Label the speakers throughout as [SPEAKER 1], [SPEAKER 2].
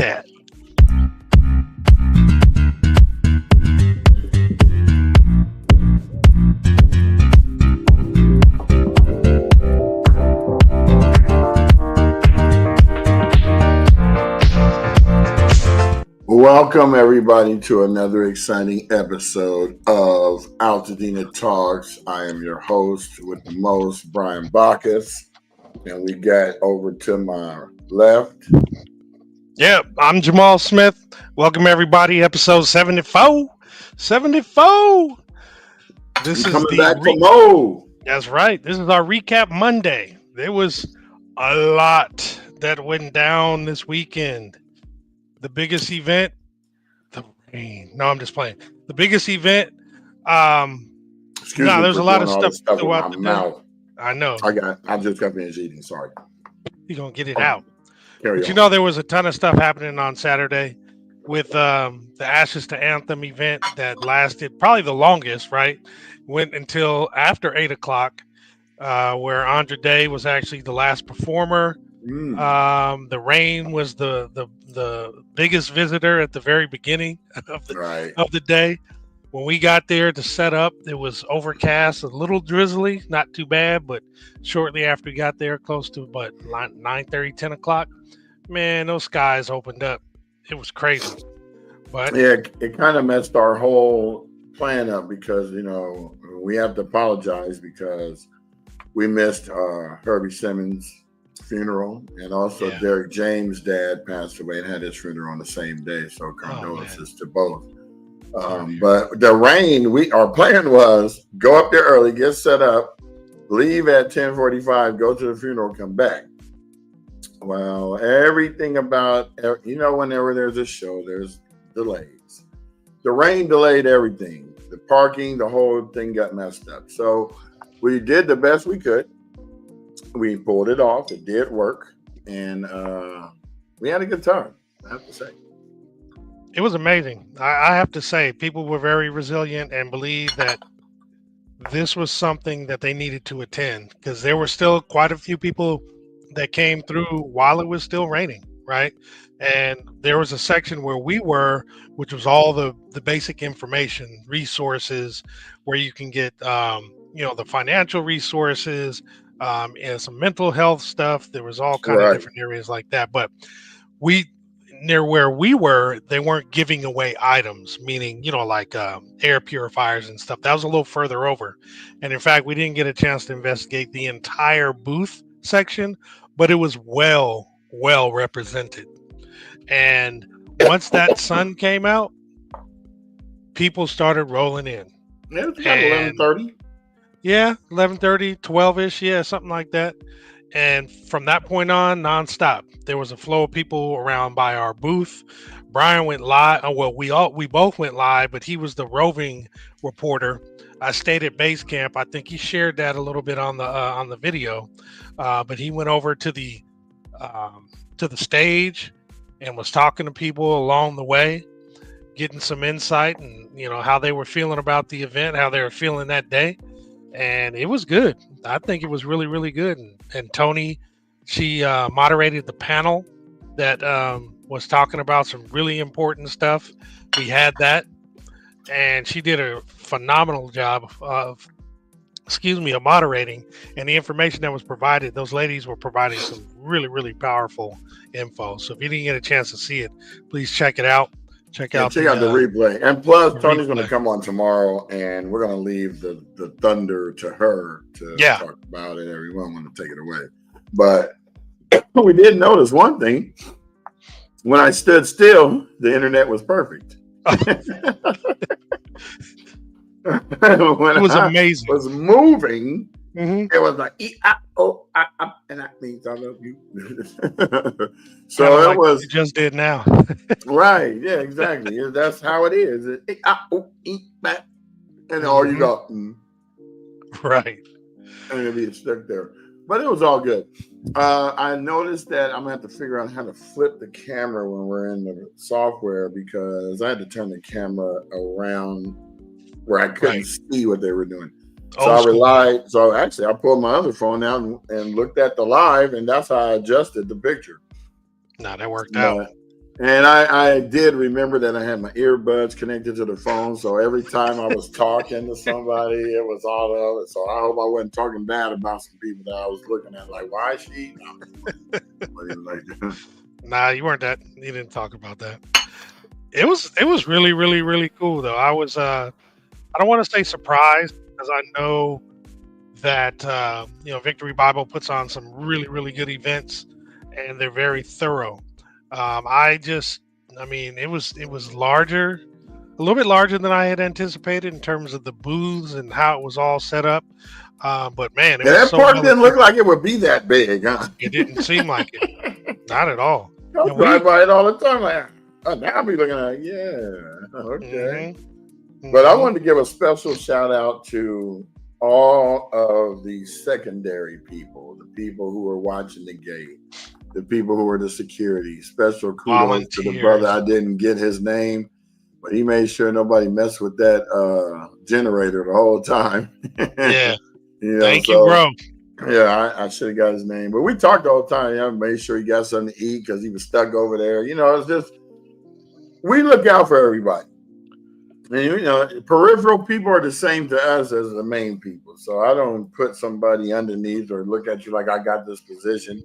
[SPEAKER 1] chat.
[SPEAKER 2] Welcome, everybody, to another exciting episode of Altadena Talks. I am your host with the most, Brian Bacchus, and we got over to my left.
[SPEAKER 1] Yep, I'm Jamal Smith. Welcome, everybody, episode 74. 74! This is
[SPEAKER 2] Coming back for more.
[SPEAKER 1] That's right. This is our recap Monday. There was a lot that went down this weekend. The biggest event, the rain. No, I'm just playing. The biggest event,
[SPEAKER 2] Excuse me
[SPEAKER 1] there's
[SPEAKER 2] for
[SPEAKER 1] a lot
[SPEAKER 2] doing
[SPEAKER 1] of
[SPEAKER 2] all
[SPEAKER 1] stuff
[SPEAKER 2] this stuff with
[SPEAKER 1] throughout
[SPEAKER 2] my
[SPEAKER 1] the day.
[SPEAKER 2] mouth.
[SPEAKER 1] I know.
[SPEAKER 2] I just got finished eating. Sorry.
[SPEAKER 1] You're going to get it out.
[SPEAKER 2] Carry
[SPEAKER 1] But
[SPEAKER 2] on.
[SPEAKER 1] you know, there was a ton of stuff happening on Saturday with the Ashes to Anthem event that lasted probably the longest, right? Went until after 8 o'clock, where Andra Day was actually the last performer. The rain was the biggest visitor at the very beginning of the day. When we got there to set up, it was overcast, a little drizzly, not too bad, but shortly after we got there, close to 9:30, 10 o'clock, man, those skies opened up. It was crazy. But
[SPEAKER 2] yeah, it kind of messed our whole plan up because, we have to apologize because we missed Herbie Simmons' funeral, and also Derek James' dad passed away and had his funeral on the same day. So condolences to both. But the rain, our plan was go up there early, get set up, leave at 10:45, go to the funeral, come back. Well, everything about, whenever there's a show, there's delays. The rain delayed everything. The parking, the whole thing got messed up. So we did the best we could. We pulled it off. It did work. And we had a good time, I have to say.
[SPEAKER 1] it was amazing. I have to say, people were very resilient and believed that this was something that they needed to attend because there were still quite a few people that came through while it was still raining, right? And there was a section where we were, which was all the basic information, resources, where you can get, the financial resources, and some mental health stuff. There was all kind of different areas like that. But near where we were, they weren't giving away items, meaning, like air purifiers and stuff. That was a little further over. And in fact, we didn't get a chance to investigate the entire booth section, but it was well represented. And once that sun came out, people started rolling in.
[SPEAKER 2] It was about 11:30.
[SPEAKER 1] Yeah, 11:30, 12-ish, yeah, something like that. And from that point on, nonstop, there was a flow of people around by our booth. Brian went live. Well, we both went live, but he was the roving reporter. I stayed at base camp. I think he shared that a little bit on the video. But he went over to the stage and was talking to people along the way, getting some insight and how they were feeling about the event, how they were feeling that day. And it was good. I think it was really, really good. And Tony, she moderated the panel that was talking about some really important stuff. We had that. And she did a phenomenal job of moderating. And the information that was provided, those ladies were providing some really, really powerful info. So if you didn't get a chance to see it, please check it out. Check out the
[SPEAKER 2] replay. And plus, Tony's going to come on tomorrow, and we're going to leave the thunder to her to talk about it. Everyone want to take it away. But we did notice one thing. When I stood still, the internet was perfect. When
[SPEAKER 1] it was amazing.
[SPEAKER 2] Was moving, it was like and that means I love you. So it like was.
[SPEAKER 1] You just did now.
[SPEAKER 2] Right? Yeah, exactly. That's how it is. And all you got.
[SPEAKER 1] Right.
[SPEAKER 2] And it'll be stuck there. But it was all good. I noticed that I'm gonna have to figure out how to flip the camera when we're in the software because I had to turn the camera around where I couldn't see what they were doing. So I relied. So actually, I pulled my other phone out and looked at the live, and that's how I adjusted the picture.
[SPEAKER 1] No, that worked out.
[SPEAKER 2] And I did remember that I had my earbuds connected to the phone. So every time I was talking to somebody, it was all of it. So I hope I wasn't talking bad about some people that I was looking at, like, why is she? No, like that.
[SPEAKER 1] Nah, you weren't that. You didn't talk about that. It was really really really cool though. I don't want to say surprised because I know that Victory Bible puts on some really really good events and they're very thorough. I just I mean it was larger, a little bit larger than I had anticipated in terms of the booths and how it was all set up. But man, it
[SPEAKER 2] Yeah,
[SPEAKER 1] was
[SPEAKER 2] that
[SPEAKER 1] so
[SPEAKER 2] park
[SPEAKER 1] well
[SPEAKER 2] didn't look
[SPEAKER 1] attended.
[SPEAKER 2] like it would be that big, huh?
[SPEAKER 1] It didn't seem like it, not at all.
[SPEAKER 2] I
[SPEAKER 1] And
[SPEAKER 2] drive
[SPEAKER 1] we,
[SPEAKER 2] by it all the time. Like, oh, now I'll be looking at it. Yeah, okay.
[SPEAKER 1] hmm
[SPEAKER 2] But I
[SPEAKER 1] hmm
[SPEAKER 2] wanted to give a special shout out to all of the secondary people, the people who were watching the gate, the people who were the security. Special kudos to the brother.
[SPEAKER 1] volunteers.
[SPEAKER 2] I didn't get his name, but he made sure nobody messed with that generator the whole time.
[SPEAKER 1] Yeah, thank you,
[SPEAKER 2] So
[SPEAKER 1] bro.
[SPEAKER 2] yeah, I should have got his name, but we talked all the time. I made sure he got something to eat because he was stuck over there. It's just we look out for everybody. And peripheral people are the same to us as the main people. So I don't put somebody underneath or look at you like I got this position.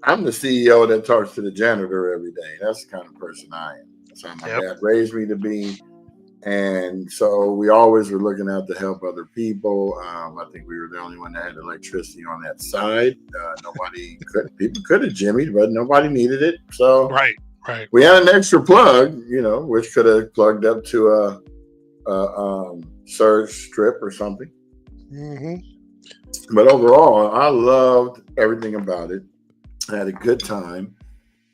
[SPEAKER 2] I'm the CEO that talks to the janitor every day. That's the kind of person I am. That's how my
[SPEAKER 1] Yep,
[SPEAKER 2] dad raised me to be. And so we always were looking out to help other people. I think we were the only one that had electricity on that side. People could have jimmied, but nobody needed it. So
[SPEAKER 1] right, right.
[SPEAKER 2] we had an extra plug, which could have plugged up to a surge strip or something.
[SPEAKER 1] hmm
[SPEAKER 2] But overall, I loved everything about it. I had a good time.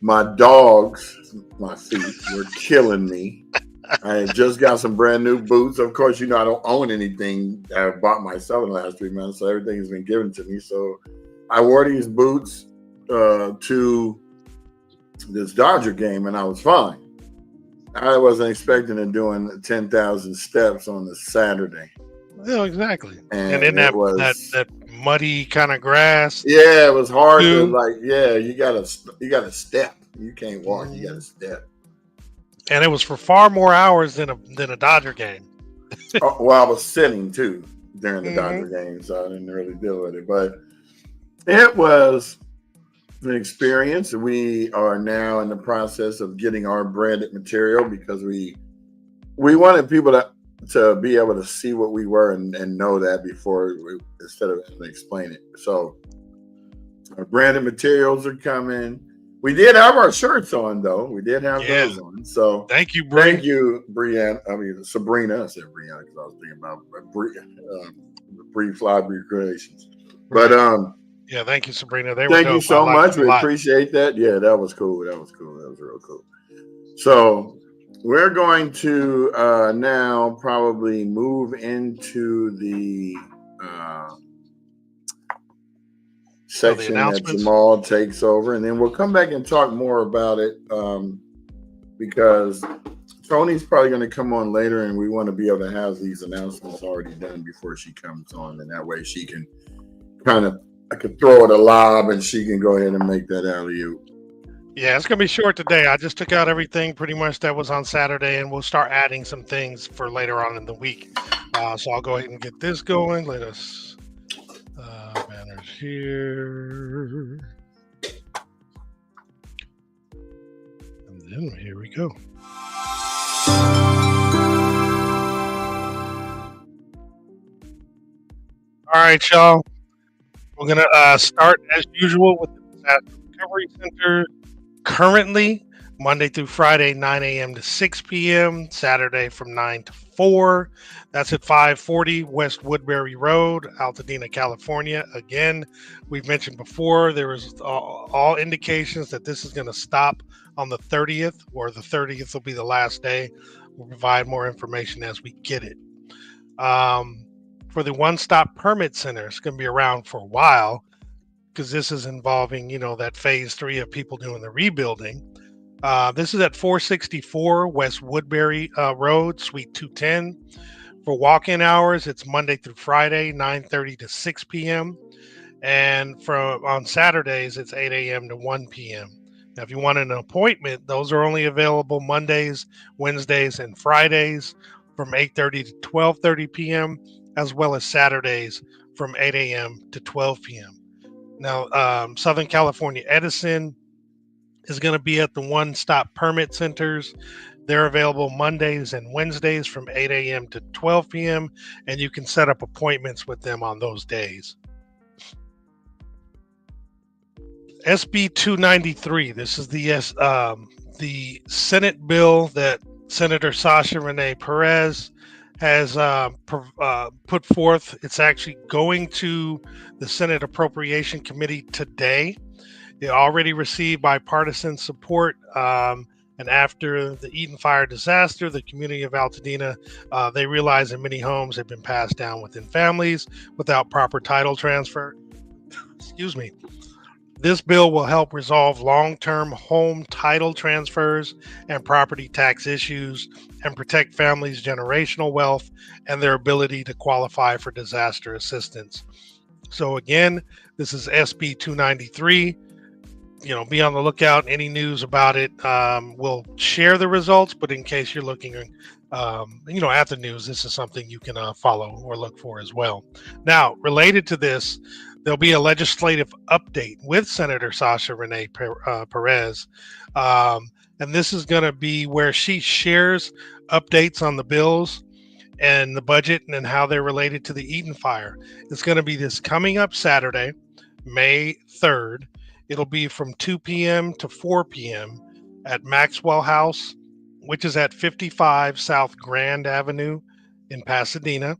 [SPEAKER 2] My dogs, my feet were killing me. I had just got some brand new boots. Of course, I don't own anything that I bought myself in the last 3 months, so everything has been given to me. So I wore these boots to this Dodger game, and I was fine. I wasn't expecting to doing 10,000 steps on the Saturday,
[SPEAKER 1] Yeah, exactly. And in
[SPEAKER 2] and it
[SPEAKER 1] that
[SPEAKER 2] was
[SPEAKER 1] muddy kind of grass
[SPEAKER 2] yeah, it was hard to
[SPEAKER 1] too.
[SPEAKER 2] like yeah. You got to step. You can't walk. You got to
[SPEAKER 1] hmm
[SPEAKER 2] step.
[SPEAKER 1] And it was for far more hours than a Dodger game.
[SPEAKER 2] Well, I was sitting too during the
[SPEAKER 1] hmm
[SPEAKER 2] Dodger game, so I didn't really deal with it. But it was an experience. We are now in the process of getting our branded material because we wanted people to be able to see what we were and know that instead of explain it. So our branded materials are coming. We did have our shirts on though. We did have
[SPEAKER 1] Yeah.
[SPEAKER 2] those on. So
[SPEAKER 1] Thank you, Bree.
[SPEAKER 2] thank you, Brianna. I mean Sabrina. I said Brianna because I was thinking about Bree Flybree Creations. But
[SPEAKER 1] Right. Yeah. Thank you, Sabrina. They were
[SPEAKER 2] thank you
[SPEAKER 1] dope. I
[SPEAKER 2] so
[SPEAKER 1] liked
[SPEAKER 2] much.
[SPEAKER 1] them a
[SPEAKER 2] We
[SPEAKER 1] lot.
[SPEAKER 2] appreciate that. Yeah, that was cool. That was cool. That was real cool. So we're going to now probably move into the uh,
[SPEAKER 1] Oh, the
[SPEAKER 2] section that
[SPEAKER 1] announcements.
[SPEAKER 2] Jamal takes over, and then we'll come back and talk more about it because Tony's probably going to come on later, and we want to be able to have these announcements already done before she comes on, and that way she can I could throw it a lob, and she can go ahead and make that alley oop.
[SPEAKER 1] Yeah, it's gonna be short today. I just took out everything pretty much that was on Saturday, and we'll start adding some things for later on in the week. So I'll go ahead and get this going. Let us banners here, and then here we go. All right, y'all. We're gonna start as usual with the disaster recovery center. Currently, Monday through Friday, 9 a.m. to 6 p.m. Saturday from 9 to 4. That's at 540 West Woodbury Road, Altadena, California. Again, we've mentioned before there is all indications that this is going to stop on the 30th, or the 30th will be the last day. We'll provide more information as we get it. For the One Stop Permit Center, it's going to be around for a while because this is involving, that phase 3 of people doing the rebuilding. This is at 464 West Woodbury Road, Suite 210. For walk-in hours, it's Monday through Friday, 9:30 to 6 p.m. And on Saturdays, it's 8 a.m. to 1 p.m. Now, if you want an appointment, those are only available Mondays, Wednesdays, and Fridays from 8:30 to 12:30 p.m., as well as Saturdays from 8 a.m. to 12 p.m. Now, Southern California Edison is going to be at the One Stop Permit Centers. They're available Mondays and Wednesdays from 8 a.m. to 12 p.m., and you can set up appointments with them on those days. SB 293. This is the Senate bill that Senator Sasha Renee Perez has put forth. It's actually going to the Senate Appropriation Committee today. It already received bipartisan support. And after the Eaton fire disaster, the community of Altadena, they realized that many homes have been passed down within families without proper title transfer. Excuse me. This bill will help resolve long-term home title transfers and property tax issues and protect families' generational wealth and their ability to qualify for disaster assistance. So again, this is SB 293. Be on the lookout. Any news about it, we'll share the results. But in case you're looking, at the news, this is something you can follow or look for as well. Now, related to this, there'll be a legislative update with Senator Sasha Renee Perez. And this is going to be where she shares updates on the bills and the budget and how they're related to the Eaton fire. It's going to be this coming up Saturday, May 3rd. It'll be from 2 p.m. to 4 p.m. at Maxwell House, which is at 55 South Grand Avenue in Pasadena.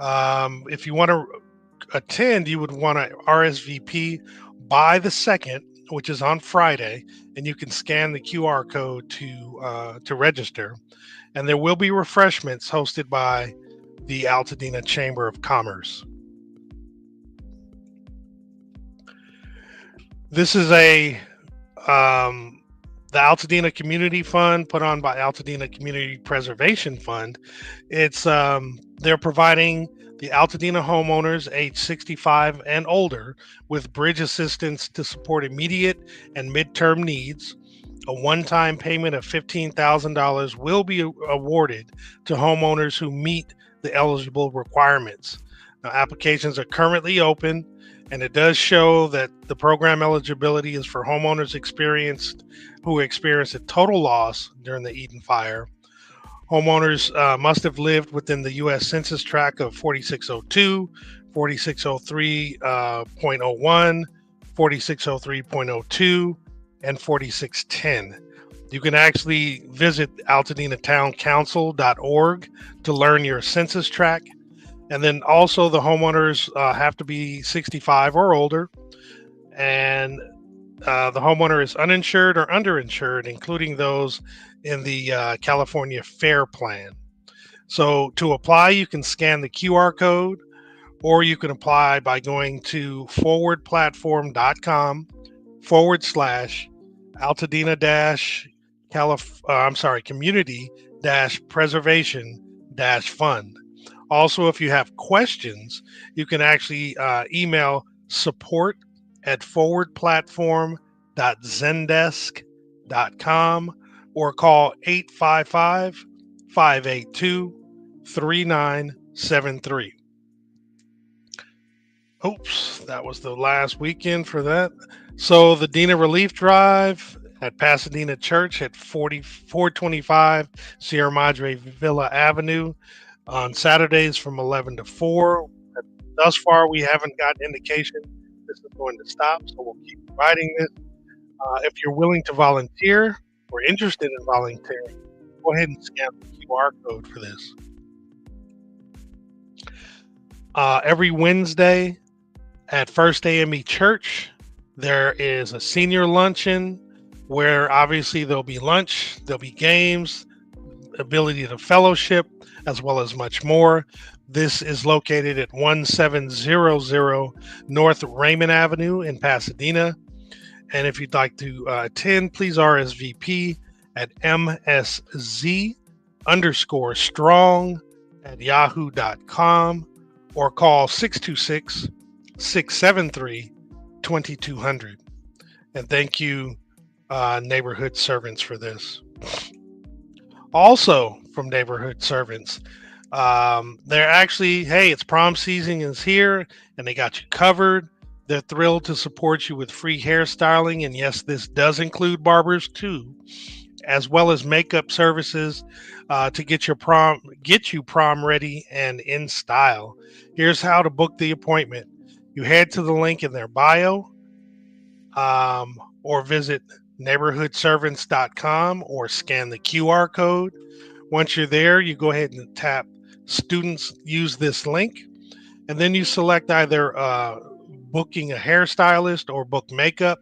[SPEAKER 1] If you want to attend, you would want to RSVP by the 2nd, which is on Friday, and you can scan the QR code to register. And there will be refreshments hosted by the Altadena Chamber of Commerce. This is the Altadena Community Fund put on by Altadena Community Preservation Fund. It's they're providing the Altadena homeowners age 65 and older with bridge assistance to support immediate and midterm needs. A one-time payment of $15,000 will be awarded to homeowners who meet the eligible requirements. Now, applications are currently open, and it does show that the program eligibility is for homeowners who experienced a total loss during the Eaton fire. Homeowners must have lived within the U.S. Census Tract of 4602, 4603.01, 4603.02, and 4610. You can actually visit AltadenaTownCouncil.org to learn your census tract. And then also the homeowners have to be 65 or older. And the homeowner is uninsured or underinsured, including those in the California FAIR Plan. So to apply, you can scan the QR code, or you can apply by going to forwardplatform.com/Altadena community-preservation-fund. Also, if you have questions, you can actually email support@forwardplatform.zendesk.com or call 855-582-3973. Oops, that was the last weekend for that. So the Dena Relief Drive at Pasadena Church at 425 Sierra Madre Villa Avenue on Saturdays from 11 to 4. Thus far, we haven't gotten indication this is going to stop, so we'll keep providing this. If you're willing to volunteer or interested in volunteering, go ahead and scan the QR code for this. Every Wednesday at First AME Church, there is a senior luncheon where obviously there'll be lunch, there'll be games, ability to fellowship, as well as much more. This is located at 1700 North Raymond Avenue in Pasadena. And if you'd like to attend, please RSVP at msz_strong@yahoo.com or call 626-673-2200. And thank you neighborhood servants for this. Also, from neighborhood servants, they're actually, hey, it's prom season is here, and they got you covered. They're thrilled to support you with free hairstyling, and yes, this does include barbers too, as well as makeup services to get you prom ready and in style. Here's how to book the appointment. You head to the link in their bio, or visit neighborhoodservants.com or scan the QR code. Once you're there, you go ahead and tap students use this link, and then you select either booking a hairstylist or book makeup.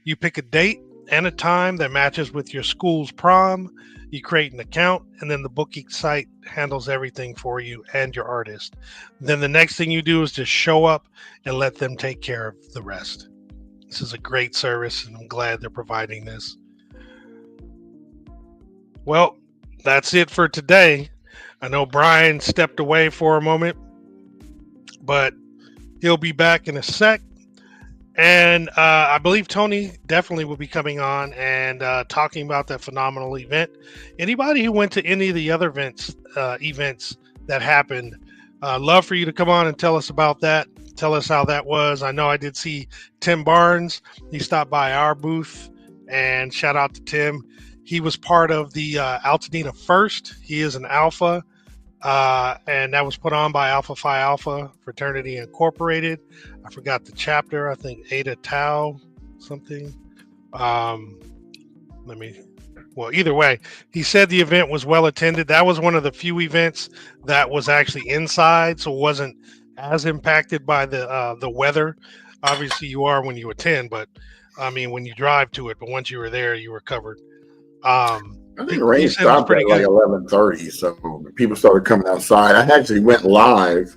[SPEAKER 1] You pick a date and a time that matches with your school's prom. You create an account, and then the booking site handles everything for you and your artist. Then the next thing you do is just show up and let them take care of the rest. This is a great service, and I'm glad they're providing this. Well, that's it for today. I know Brian stepped away for a moment, but he'll be back in a sec. And I believe Tony definitely will be coming on and talking about that phenomenal event. Anybody who went to any of the other events that happened, love for you to come on and tell us about that. Tell us how that was. I know I did see Tim Barnes. He stopped by our booth, and shout out to Tim. He was part of the Altadena First. He is an Alpha, and that was put on by Alpha Phi Alpha Fraternity Incorporated. I forgot the chapter. I think Eta Tau something. Either way, he said the event was well attended. That was one of the few events that was actually inside, so it wasn't as impacted by the weather. Obviously, you are when you attend, but I mean when you drive to it. But once you were there, you were covered.
[SPEAKER 2] I think the rain stopped at like 11:30, so people started coming outside. I actually went live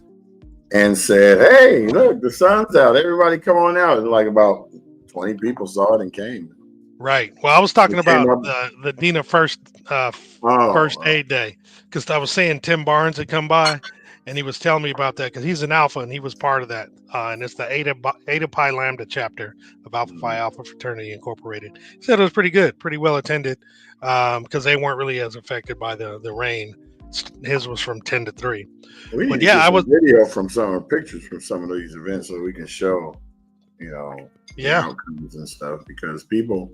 [SPEAKER 2] and said, "Hey, look, the sun's out. Everybody, come on out!" And like about 20 people saw it and came.
[SPEAKER 1] Right. Well, I was talking about the Dena First First Aid Day, because I was saying Tim Barnes had come by, and he was telling me about that because he's an Alpha and he was part of that. And it's the Eta Pi Lambda chapter of Alpha Phi Alpha Fraternity Incorporated. He said it was pretty good, pretty well attended, because they weren't really as affected by the rain. His was from 10 to 3.
[SPEAKER 2] We need to get some video from pictures from some of these events so we can show, the outcomes and stuff, because people,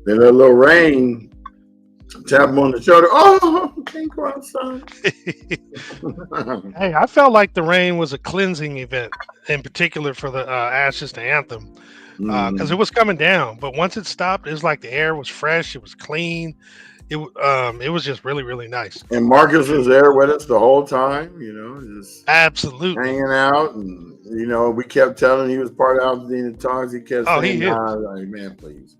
[SPEAKER 2] in a little rain, tap them on the shoulder. Oh, can't go outside.
[SPEAKER 1] Hey, I felt like the rain was a cleansing event, in particular for the Ashes to Anthem, because it was coming down. But once it stopped, it was like the air was fresh. It was clean. It was just really, really nice.
[SPEAKER 2] And Marcus was there with us the whole time, just
[SPEAKER 1] absolutely
[SPEAKER 2] hanging out, and we kept telling him he was part of Altadena Talks. He kept saying, like, "Man, please."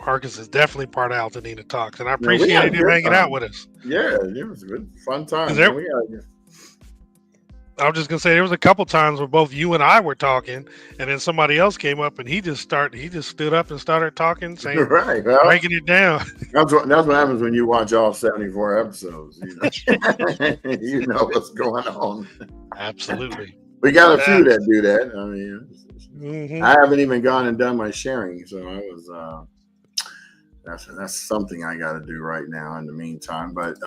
[SPEAKER 1] Marcus is definitely part of Altadena Talks, and I appreciated him hanging out with us.
[SPEAKER 2] Yeah, it was a good, fun time.
[SPEAKER 1] I was just gonna say there was a couple times where both you and I were talking, and then somebody else came up and he just stood up and started talking, saying, breaking it down.
[SPEAKER 2] That's what happens when you watch all 74 episodes. You know what's going on.
[SPEAKER 1] Absolutely.
[SPEAKER 2] We got a few that do that. I mean, I haven't even gone and done my sharing, so I was. That's something I got to do right now in the meantime. But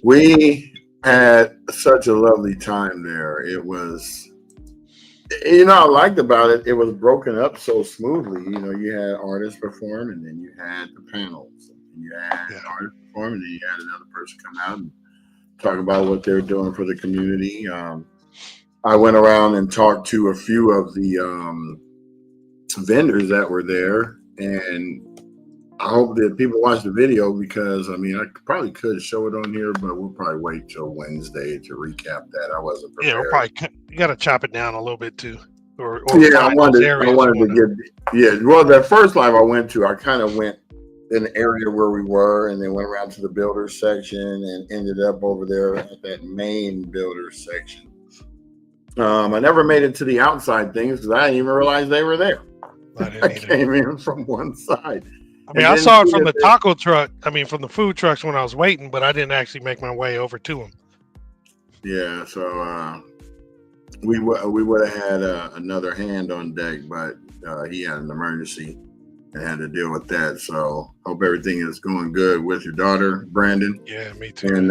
[SPEAKER 2] we had such a lovely time there. It was, I liked about it. It was broken up so smoothly. You had artists perform, and then you had the panels. And you had artists perform, and then you had another person come out and talk about what they're doing for the community. I went around and talked to a few of the vendors that were there, and I hope that people watch the video, because I probably could show it on here, but we'll probably wait till Wednesday to recap that. I wasn't prepared.
[SPEAKER 1] Yeah, you got to chop it down a little bit too.
[SPEAKER 2] I wanted to get. Well, that first live I went to, I kind of went in the area where we were, and then went around to the builders section and ended up over there at that main builders section. I never made it to the outside things because I didn't even realize they were there. I came in from one side.
[SPEAKER 1] I saw it from the taco truck. From the food trucks when I was waiting, but I didn't actually make my way over to them.
[SPEAKER 2] Yeah, so we would have had another hand on deck, but he had an emergency and had to deal with that. So hope everything is going good with your daughter, Brandon.
[SPEAKER 1] Yeah, me too.
[SPEAKER 2] And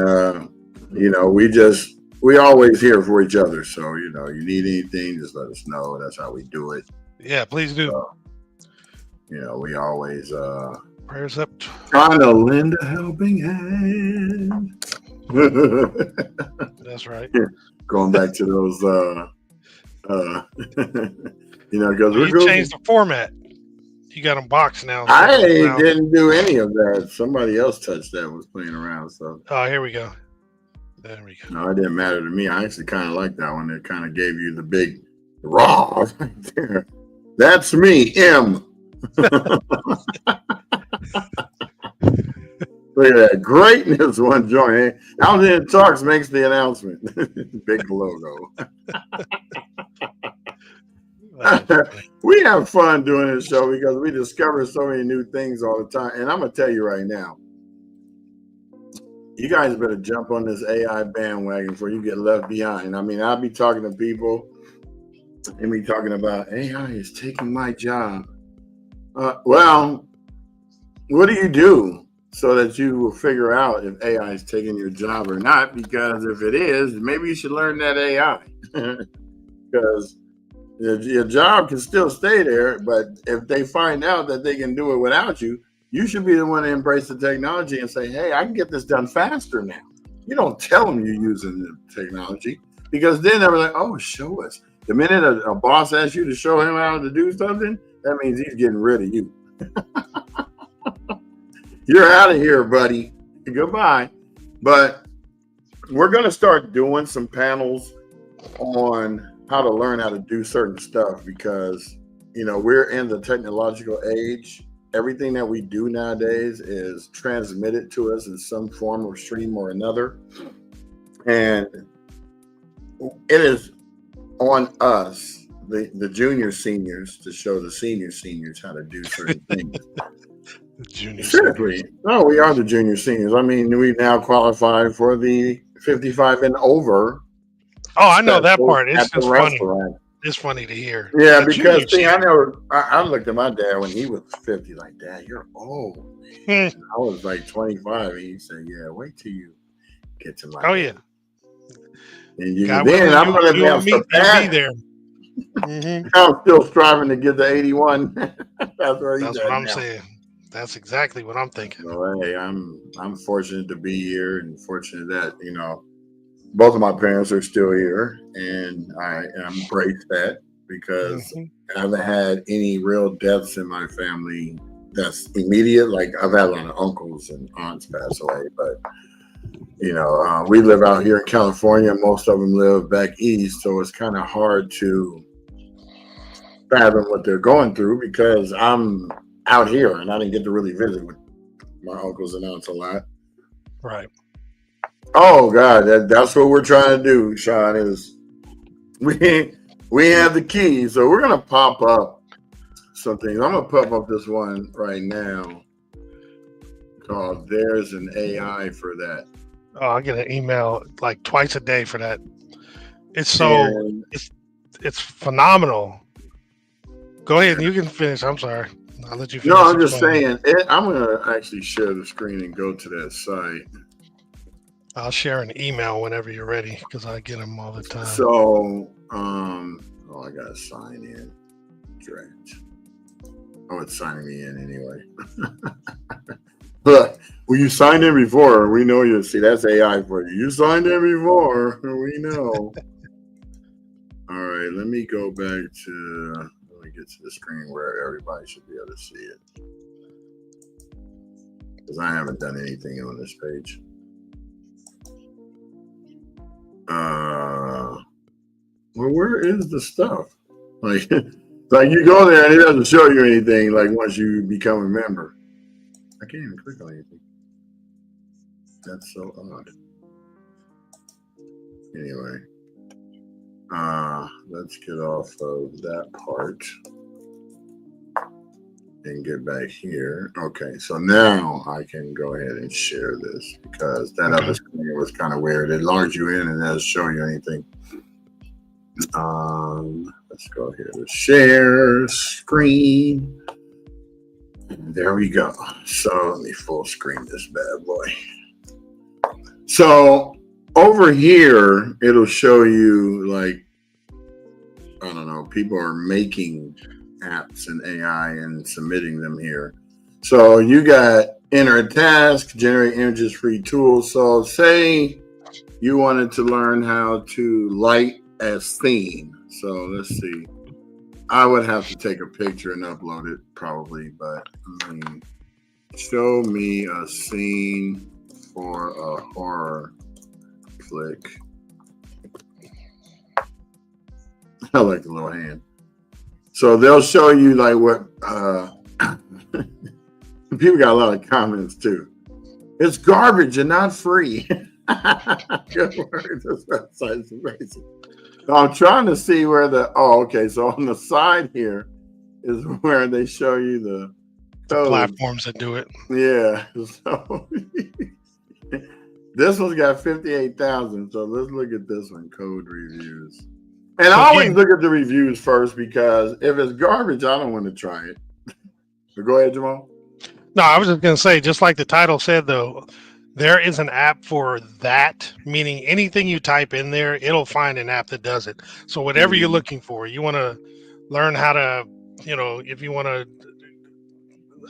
[SPEAKER 2] we always here for each other. So you need anything, just let us know. That's how we do it.
[SPEAKER 1] Yeah, please do.
[SPEAKER 2] So, we always
[SPEAKER 1] Prayers up.
[SPEAKER 2] trying to lend a helping hand.
[SPEAKER 1] That's right.
[SPEAKER 2] Going back to those, because
[SPEAKER 1] Well,
[SPEAKER 2] we're
[SPEAKER 1] you
[SPEAKER 2] goofy.
[SPEAKER 1] changed the format. You got them boxed now instead
[SPEAKER 2] I
[SPEAKER 1] of round.
[SPEAKER 2] didn't do any of that. Somebody else touched that, was playing around. So
[SPEAKER 1] Oh, here we go. There we go.
[SPEAKER 2] no, it didn't matter to me. I actually kind of like that one. It kind of gave you the big raw right there. That's me, M. Look at that greatness one joint. Out in Talks makes the announcement. Big logo. We have fun doing this show because we discover so many new things all the time. And I'm gonna tell you right now, you guys better jump on this AI bandwagon before you get left behind. I mean, I'll be talking to people and be talking about AI is taking my job. Well, what do you do so that you will figure out if AI is taking your job or not? Because if it is, maybe you should learn that AI. Because your job can still stay there, but if they find out that they can do it without you, you should be the one to embrace the technology and say, hey, I can get this done faster now. You don't tell them you're using the technology, because then they're like, oh, show us. The minute a boss asks you to show him how to do something, that means he's getting rid of you. You're out of here, buddy. Goodbye. But we're going to start doing some panels on how to learn how to do certain stuff, because we're in the technological age. Everything that we do nowadays is transmitted to us in some form or stream or another, and it is on us, the junior seniors, to show the senior seniors how to do certain things.
[SPEAKER 1] The junior
[SPEAKER 2] Seriously,
[SPEAKER 1] seniors.
[SPEAKER 2] no, we are the junior seniors. I mean, we now qualify for the 55 and over.
[SPEAKER 1] Oh, I know that part.
[SPEAKER 2] At
[SPEAKER 1] It's
[SPEAKER 2] the
[SPEAKER 1] just funny.
[SPEAKER 2] restaurant.
[SPEAKER 1] It's funny to hear.
[SPEAKER 2] Yeah,
[SPEAKER 1] The
[SPEAKER 2] because
[SPEAKER 1] junior
[SPEAKER 2] see, I
[SPEAKER 1] senior.
[SPEAKER 2] know I looked at my dad when he was 50, like, Dad, you're old. I was like 25, and he said, yeah, wait till you get to my
[SPEAKER 1] Oh
[SPEAKER 2] age.
[SPEAKER 1] yeah.
[SPEAKER 2] And
[SPEAKER 1] God
[SPEAKER 2] then
[SPEAKER 1] willing,
[SPEAKER 2] I'm going to
[SPEAKER 1] you
[SPEAKER 2] have
[SPEAKER 1] and me can be
[SPEAKER 2] surpassed.
[SPEAKER 1] there. Mm-hmm.
[SPEAKER 2] I'm still striving to get to 81. That's where he's
[SPEAKER 1] That's what
[SPEAKER 2] at
[SPEAKER 1] I'm
[SPEAKER 2] now.
[SPEAKER 1] saying. That's exactly what I'm thinking.
[SPEAKER 2] So, hey, I'm fortunate to be here, and fortunate that both of my parents are still here, and I embrace that, because I haven't had any real deaths in my family that's immediate. Like, I've had a lot of uncles and aunts pass away, but we live out here in California. Most of them live back east, so it's kind of hard to fathom what they're going through, because I'm out here and I didn't get to really visit with my uncles and aunts a lot.
[SPEAKER 1] Right.
[SPEAKER 2] Oh God, that's what we're trying to do, Sean. Is we have the key, so we're gonna pop up some things. I'm gonna pop up this one right now called "There's an AI for That."
[SPEAKER 1] Oh, I get an email like twice a day for that. It's
[SPEAKER 2] And
[SPEAKER 1] it's phenomenal. Go ahead, you can finish. I'm sorry. I'll let you
[SPEAKER 2] no,
[SPEAKER 1] finish
[SPEAKER 2] I'm just
[SPEAKER 1] explaining.
[SPEAKER 2] saying. I'm gonna actually share the screen and go to that site.
[SPEAKER 1] I'll share an email whenever you're ready because I get them all the time.
[SPEAKER 2] So, I gotta sign in. Direct. Oh, it's signing me in anyway. But well, you signed in before. We know you. See, that's AI for you. You signed in before. We know. All right, let me go back to. Let me get to the screen where everybody should be able to see it, because I haven't done anything on this page. Well, where is the stuff? Like you go there and it doesn't show you anything. Like, once you become a member, I can't even click on anything. That's so odd. Anyway, let's get off of that part and get back here. Okay, so now I can go ahead and share this, because that other screen was kind of weird. It logs you in and doesn't show you anything. Let's go here to share screen. And there we go. So let me full screen this bad boy. So over here, it'll show you like, I don't know, people are making apps and AI and submitting them here. So you got enter a task, generate images, free tools. So say you wanted to learn how to light as theme. So let's see. I would have to take a picture and upload it probably, but I mean, show me a scene for a horror flick. I like the little hand. So they'll show you like what people got a lot of comments too. It's garbage and not free. Good word. This website's amazing. So I'm trying to see where okay. So on the side here is where they show you the
[SPEAKER 1] platforms that do it.
[SPEAKER 2] Yeah. So this one's got 58,000. So let's look at this one, code reviews. And I always look at the reviews first because if it's garbage, I don't want to try it. So go ahead, Jamal.
[SPEAKER 1] No, I was just going to say, just like the title said, though, there is an app for that, meaning anything you type in there, it'll find an app that does it. So whatever you're looking for, you want to learn how to, if you want to,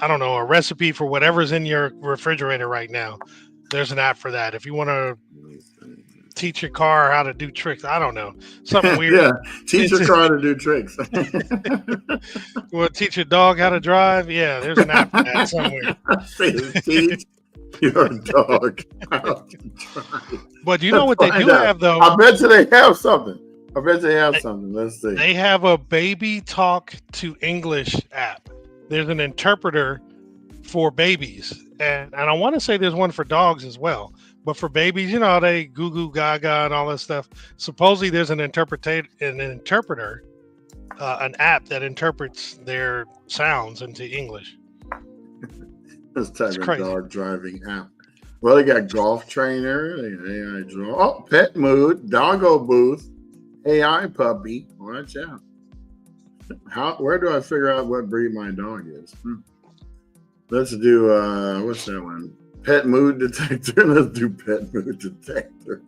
[SPEAKER 1] I don't know, a recipe for whatever's in your refrigerator right now, there's an app for that. If you want to teach your car how to do tricks, I don't know, something weird.
[SPEAKER 2] Yeah, teach your car to do tricks.
[SPEAKER 1] You want to teach your dog how to drive? Yeah, there's an app for that somewhere.
[SPEAKER 2] Teach your dog how to drive.
[SPEAKER 1] But you know what they do have, though?
[SPEAKER 2] I bet you they have something. Let's see.
[SPEAKER 1] They have a baby talk to English app. There's an interpreter for babies. And I want to say there's one for dogs as well. But for babies, they goo goo gaga and all that stuff. Supposedly there's an interpreter, an app that interprets their sounds into English.
[SPEAKER 2] This type of dog driving app. Well, they got golf trainer, AI draw. Oh, pet mood, doggo booth, AI puppy. Watch out. Where do I figure out what breed my dog is? Let's do what's that one? Pet mood detector. Let's do pet mood detector.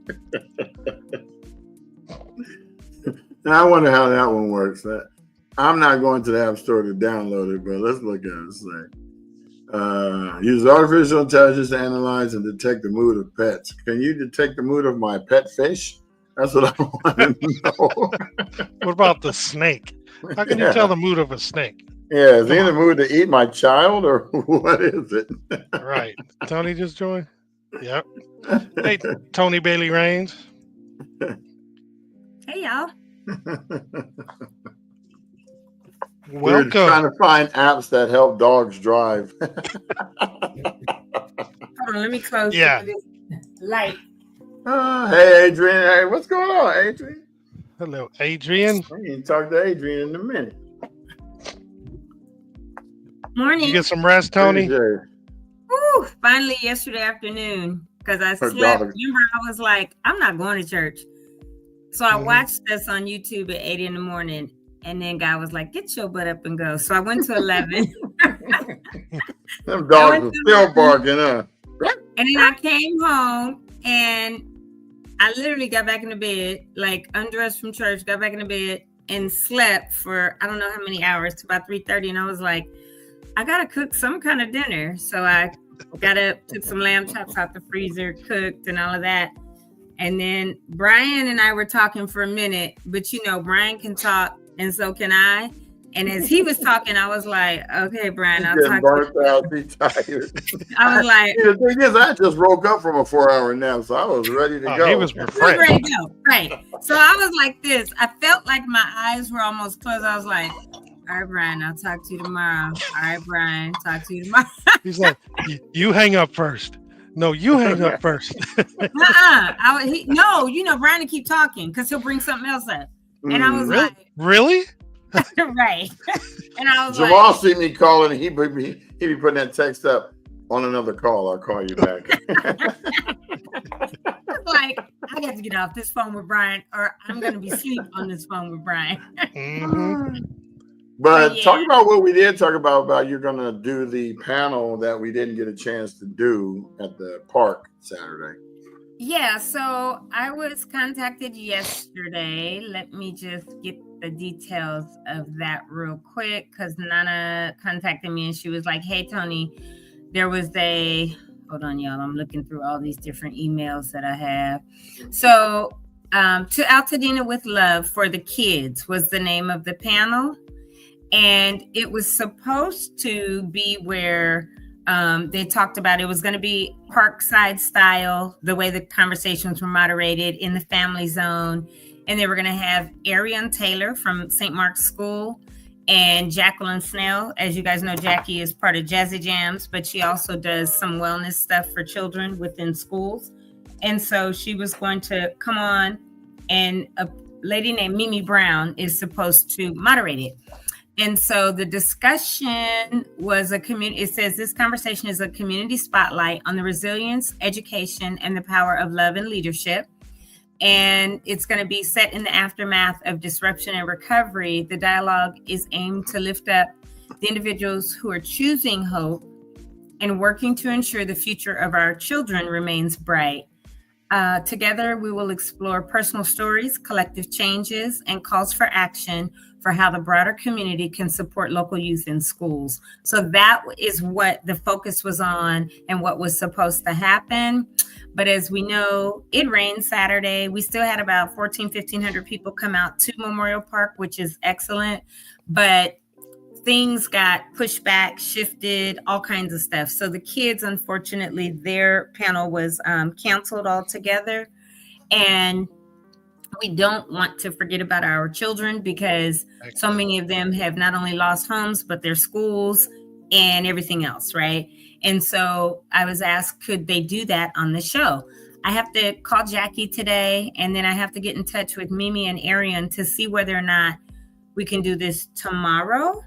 [SPEAKER 2] Now, I wonder how that one works. I'm not going to the App Store to download it, but let's look at it. Use artificial intelligence to analyze and detect the mood of pets. Can you detect the mood of my pet fish? That's what I want to know.
[SPEAKER 1] What about the snake? How can you tell the mood of a snake?
[SPEAKER 2] Yeah, is he in the mood to eat my child or what is it?
[SPEAKER 1] Right. Tony just joined? Yep. Hey, Tony Bailey Rains.
[SPEAKER 3] Hey, y'all.
[SPEAKER 1] Welcome.
[SPEAKER 2] We're trying to find apps that help dogs drive.
[SPEAKER 3] Hold on, let me close this light.
[SPEAKER 2] Hey, Adrian. Hey, what's going on, Adrian?
[SPEAKER 1] Hello, Adrian.
[SPEAKER 2] We need to talk to Adrian in a minute.
[SPEAKER 3] Morning.
[SPEAKER 1] You get some rest, Tony?
[SPEAKER 3] Ooh, finally yesterday afternoon, because I slept. Remember, I was like, I'm not going to church. So I watched this on YouTube at 8 in the morning, and then God was like, get your butt up and go. So I went to 11.
[SPEAKER 2] Them dogs are still barking, huh?
[SPEAKER 3] And then I came home, and I literally got back in the bed, like undressed from church, got back in the bed, and slept for I don't know how many hours, to about 3:30. And I was like, I gotta cook some kind of dinner. So I got up, took some lamb chops out the freezer, cooked and all of that. And then Brian and I were talking for a minute, but Brian can talk and so can I. And as he was talking, I was like, okay, Brian, I'll talk
[SPEAKER 2] to you. Out, be tired.
[SPEAKER 3] I was like,
[SPEAKER 2] the thing is, I just woke up from a 4-hour nap, so I was ready to go.
[SPEAKER 1] He was refreshed.
[SPEAKER 3] Ready to go. Right. So I was like this. I felt like my eyes were almost closed. I was like, all right, Brian, I'll talk to you tomorrow. All right, Brian, talk to you tomorrow.
[SPEAKER 1] He's like, you hang up first. No, you hang up first.
[SPEAKER 3] No, Brian will keep talking because he'll bring something else up. And I was like,
[SPEAKER 1] really?
[SPEAKER 3] Right. And I was
[SPEAKER 2] Jamal see me calling, and he'd be putting that text up on another call. I'll call you back.
[SPEAKER 3] Like, I got to get off this phone with Brian, or I'm going to be asleep on this phone with Brian.
[SPEAKER 2] But talk about what we did talk about you're going to do the panel that we didn't get a chance to do at the park Saturday.
[SPEAKER 3] Yeah, so I was contacted yesterday. Let me just get the details of that real quick, because Nana contacted me and she was like, hey, Tony, there was hold on, y'all. I'm looking through all these different emails that I have. So To Altadena with Love for the Kids was the name of the panel. And it was supposed to be where they talked about it was going to be parkside style, the way the conversations were moderated in the family zone. And they were going to have Ariane Taylor from St. Mark's School and Jacqueline Snell. As you guys know, Jackie is part of Jazzy Jams, but she also does some wellness stuff for children within schools. And so she was going to come on, and a lady named Mimi Brown is supposed to moderate it. And so the discussion was it says this conversation is a community spotlight on the resilience, education, and the power of love and leadership. And it's going to be set in the aftermath of disruption and recovery. The dialogue is aimed to lift up the individuals who are choosing hope and working to ensure the future of our children remains bright. Together, we will explore personal stories, collective changes, and calls for action for how the broader community can support local youth in schools. So that is what the focus was on and what was supposed to happen. But as we know, it rained Saturday. We still had about 1,500 people come out to Memorial Park, which is excellent. But things got pushed back, shifted, all kinds of stuff. So the kids, unfortunately, their panel was canceled altogether. And we don't want to forget about our children, because so many of them have not only lost homes, but their schools and everything else, right? And so I was asked, could they do that on the show? I have to call Jackie today, and then I have to get in touch with Mimi and Arian to see whether or not we can do this tomorrow.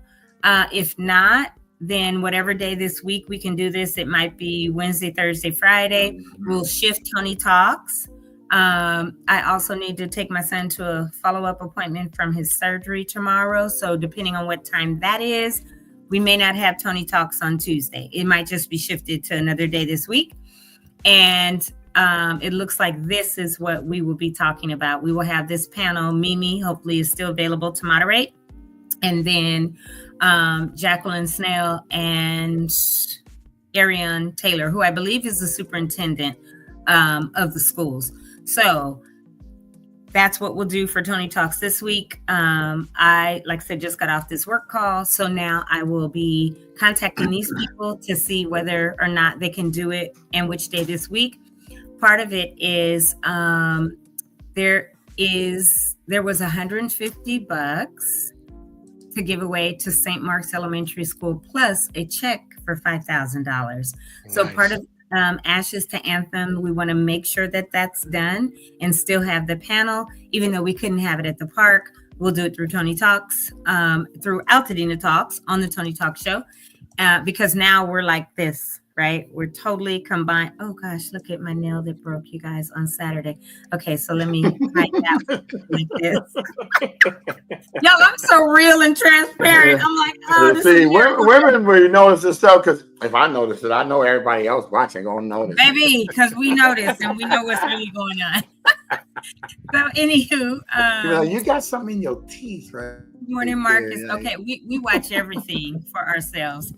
[SPEAKER 3] If not, then whatever day this week we can do this. It might be Wednesday, Thursday, Friday. We'll shift Tony Talks. I also need to take my son to a follow-up appointment from his surgery tomorrow. So depending on what time that is, we may not have Tony Talks on Tuesday. It might just be shifted to another day this week. And it looks like this is what we will be talking about. We will have this panel. Mimi hopefully is still available to moderate. And then Jacqueline Snell and Ariane Taylor, who I believe is the superintendent of the schools. So that's what we'll do for Tony Talks this week. I, like I said, just got off this work call. So now I will be contacting these people to see whether or not they can do it and which day this week. Part of it is there was $150 to give away to St. Mark's Elementary School, plus a check for $5,000. So nice. Part of Ashes to Anthem, we want to make sure that that's done and still have the panel, even though we couldn't have it at the park. We'll do it through Tony Talks, through Altadena Talks on the Tony Talk show, because now we're like this, right? We're totally combined. Oh gosh, look at my nail that broke, you guys, on Saturday. Okay, so let me hide that like this. Yo, I'm so real and transparent. I'm like, oh,
[SPEAKER 2] see, women will notice this stuff, because if I notice it, I know everybody else watching gonna notice.
[SPEAKER 3] Baby, because we notice and we know what's really going on. So, anywho,
[SPEAKER 2] you got something in your teeth, right?
[SPEAKER 3] Morning, Marcus. Yeah. Okay, we watch everything for ourselves.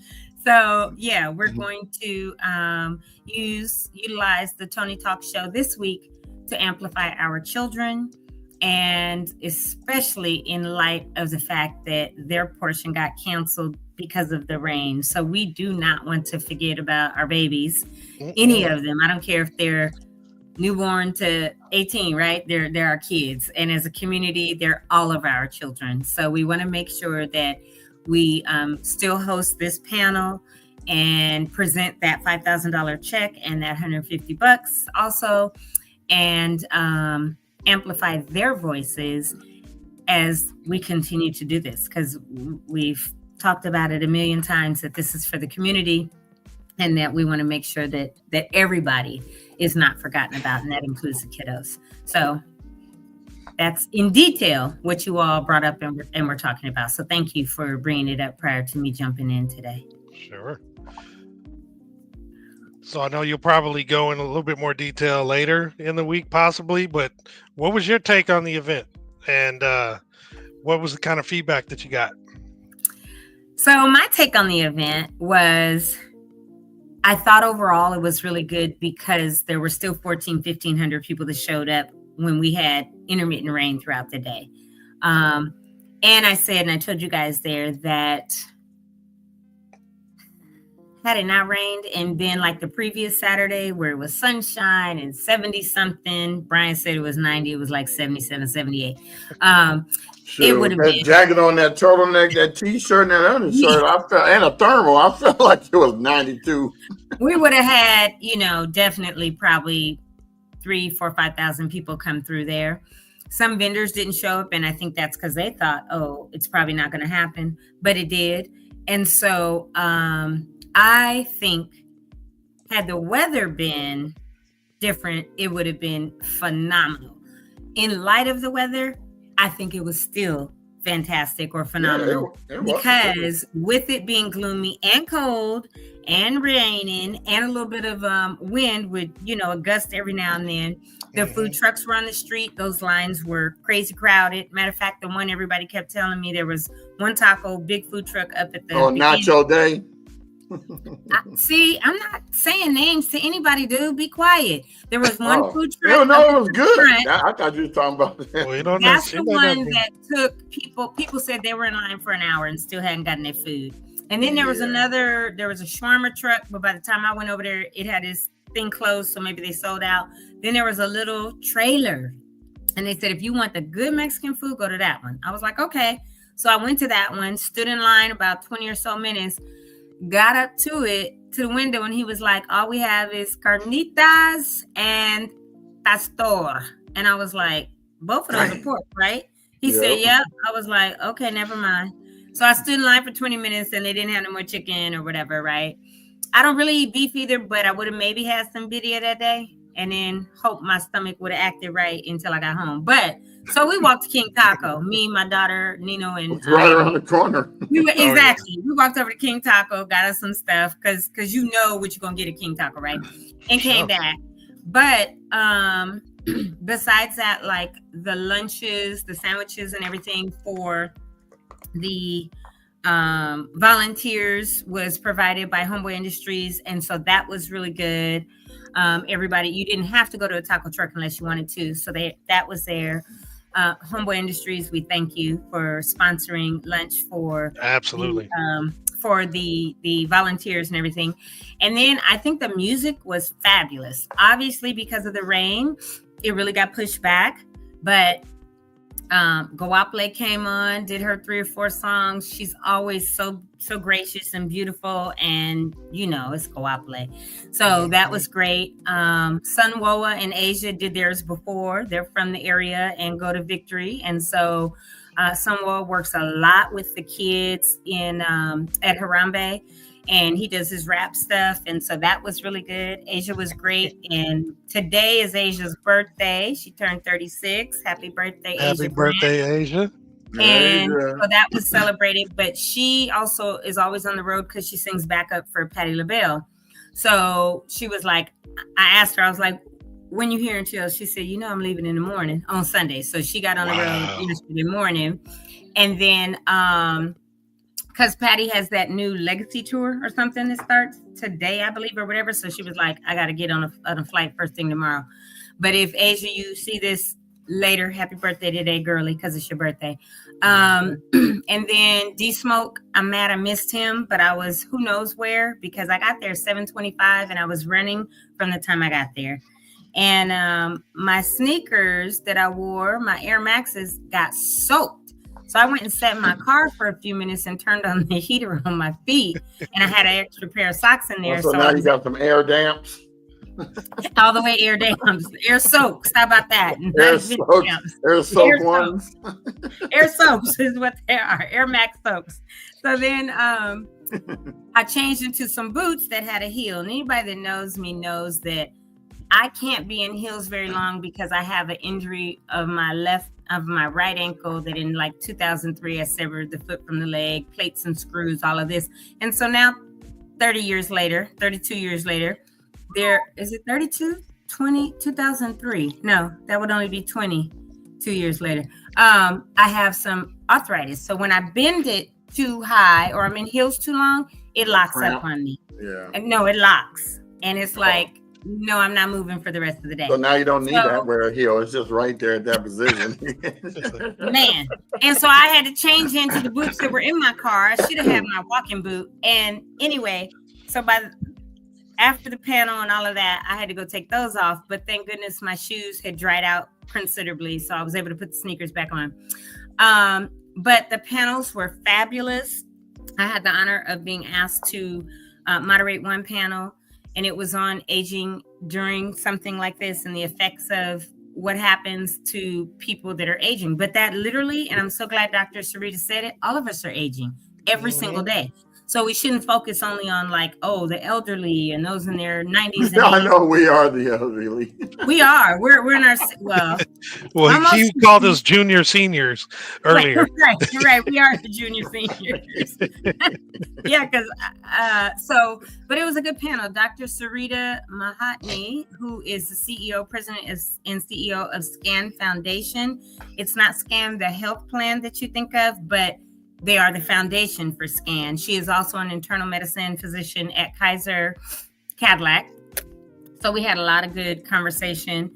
[SPEAKER 3] So yeah, we're going to utilize the Tony Talk show this week to amplify our children, and especially in light of the fact that their portion got canceled because of the rain. So we do not want to forget about our babies, any of them. I don't care if they're newborn to 18, right? They're our kids. And as a community, they're all of our children. So we want to make sure that we still host this panel and present that $5,000 check and that $150 also, and amplify their voices as we continue to do this, because we've talked about it a million times that this is for the community, and that we want to make sure that everybody is not forgotten about, and that includes the kiddos. So that's in detail what you all brought up and we're talking about. So thank you for bringing it up prior to me jumping in today.
[SPEAKER 1] Sure. So I know you'll probably go in a little bit more detail later in the week, possibly, but what was your take on the event? And what was the kind of feedback that you got?
[SPEAKER 3] So my take on the event was, I thought overall it was really good because there were still 1,500 people that showed up when we had intermittent rain throughout the day. And I said, and I told you guys there that had it not rained and been like the previous Saturday where it was sunshine and 70 something, Brian said it was 90, it was like 77, 78. It would have been
[SPEAKER 2] jacket on, that turtleneck, that t-shirt, and that undershirt. I felt, and a thermal. I felt like it was 92.
[SPEAKER 3] We would have had, definitely probably 3,000, 4,000, 5,000 people come through there. Some vendors didn't show up, and I think that's because they thought, oh, it's probably not going to happen, but it did. And so I think had the weather been different, it would have been phenomenal. In light of the weather, I think it was still fantastic or phenomenal, because with it being gloomy and cold and raining and a little bit of wind with, a gust every now and then, the food trucks were on the street. Those lines were crazy crowded. Matter of fact, the one everybody kept telling me, there was one taco, big food truck up at the
[SPEAKER 2] Nacho Day.
[SPEAKER 3] See, I'm not saying names to anybody, dude. Be quiet. There was one food truck.
[SPEAKER 2] No, it was good. I thought you were talking about that.
[SPEAKER 1] Well,
[SPEAKER 3] that's the one that took people. People said they were in line for an hour and still hadn't gotten their food. And then there was a shawarma truck, but by the time I went over there, it had this thing closed, so maybe they sold out. Then there was a little trailer, and they said, if you want the good Mexican food, go to that one. I was like, okay. So I went to that one, stood in line about 20 or so minutes, got up to the window, and he was like, all we have is carnitas and pastor. And I was like, both of those are pork, right? He said, yep. I was like, okay, never mind. So I stood in line for 20 minutes and they didn't have no more chicken or whatever, right? I don't really eat beef either, but I would have maybe had some video that day and then hope my stomach would have acted right until I got home. But so we walked to King Taco, me, my daughter, Nino, and
[SPEAKER 2] it's right around the corner.
[SPEAKER 3] We walked over to King Taco, got us some stuff because you know what you're gonna get at King Taco, right? And came back. But besides that, like the lunches, the sandwiches, and everything for the volunteers was provided by Homeboy Industries, and so that was really good. Everybody, you didn't have to go to a taco truck unless you wanted to, so that was there. Homeboy Industries, we thank you for sponsoring lunch for
[SPEAKER 1] absolutely
[SPEAKER 3] for the volunteers and everything. And then I think the music was fabulous. Obviously, because of the rain, it really got pushed back, but Guaple came on, did her 3 or 4 songs. She's always so gracious and beautiful, and it's Guaple. So that was great. Sunwoa and Asia did theirs before. They're from the area and go to Victory, and so Sunwoa works a lot with the kids in at Harambe. And he does his rap stuff. And so that was really good. Asia was great. And today is Asia's birthday. She turned 36. Happy birthday, Asia.
[SPEAKER 1] Happy birthday, Asia.
[SPEAKER 3] And so that was celebrated. But she also is always on the road because she sings backup for Patti LaBelle. So she was like, I asked her, I was like, when you here until? She said, I'm leaving in the morning on Sunday. So she got on the road yesterday morning. And then because Patty has that new legacy tour or something that starts today, I believe, or whatever. So she was like, I got to get on a flight first thing tomorrow. But if Asia, you see this later, happy birthday today, girly, because it's your birthday. And then D-Smoke, I'm mad I missed him, but I was who knows where, because I got there 7:25 and I was running from the time I got there. And my sneakers that I wore, my Air Maxes, got soaked. So I went and sat in my car for a few minutes and turned on the heater on my feet. And I had an extra pair of socks in there.
[SPEAKER 2] So now you got some air damps.
[SPEAKER 3] All the way air damps. Air soaks. How about that?
[SPEAKER 2] Air soak ones.
[SPEAKER 3] Air soaks is what they are. Air Max soaks. So then I changed into some boots that had a heel. And anybody that knows me knows that I can't be in heels very long because I have an injury of my right ankle that in like 2003 I severed the foot from the leg, plates and screws, all of this. And so now 32 years later, there is it 2003. No, that would only be 22 years later. I have some arthritis. So when I bend it too high or I'm in heels too long, it locks up on me.
[SPEAKER 2] Yeah.
[SPEAKER 3] And no, it locks. And it's like, no, I'm not moving for the rest of the day.
[SPEAKER 2] So now you don't need that wear a heel. It's just right there at that position.
[SPEAKER 3] Man. And so I had to change into the boots that were in my car. I should have had my walking boot. And anyway, so after the panel and all of that, I had to go take those off. But thank goodness my shoes had dried out considerably. So I was able to put the sneakers back on. But the panels were fabulous. I had the honor of being asked to moderate one panel. And it was on aging during something like this and the effects of what happens to people that are aging. But that literally, and I'm so glad Dr. Sarita said it, all of us are aging every single day. So we shouldn't focus only on like, oh, the elderly and those in their 90s. And
[SPEAKER 2] I know we are the elderly.
[SPEAKER 3] We are. We're in our,
[SPEAKER 1] well, he called us junior seniors earlier.
[SPEAKER 3] Right. We are the junior seniors. Yeah, because but it was a good panel. Dr. Sarita Mahatni, who is the president and CEO of SCAN Foundation. It's not SCAN, the health plan that you think of, but they are the foundation for SCAN. She is also an internal medicine physician at Kaiser Cadillac. So we had a lot of good conversation.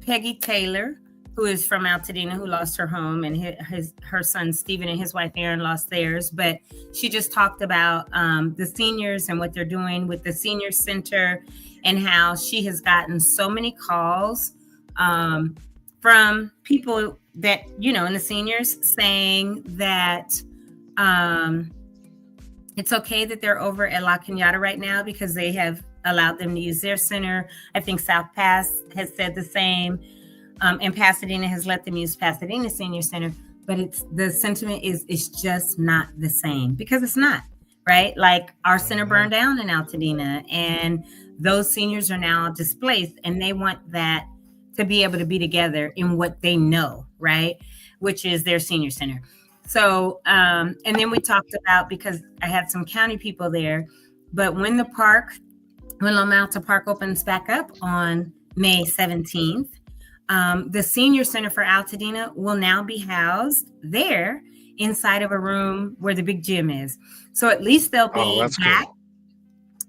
[SPEAKER 3] Peggy Taylor, who is from Altadena, who lost her home, and her son Stephen and his wife Erin lost theirs. But she just talked about the seniors and what they're doing with the senior center and how she has gotten so many calls from people that, in the seniors saying that it's okay that they're over at La Cañada right now because they have allowed them to use their center. I think South Pass has said the same. And Pasadena has let them use Pasadena Senior Center. But the sentiment is it's just not the same because it's not, right? Like our center burned down in Altadena and those seniors are now displaced and they want that to be able to be together in what they know, right? Which is their senior center. So, and then we talked about, because I had some county people there, but when La Malta Park opens back up on May 17th, the senior center for Altadena will now be housed there inside of a room where the big gym is. So at least they'll be back. Cool.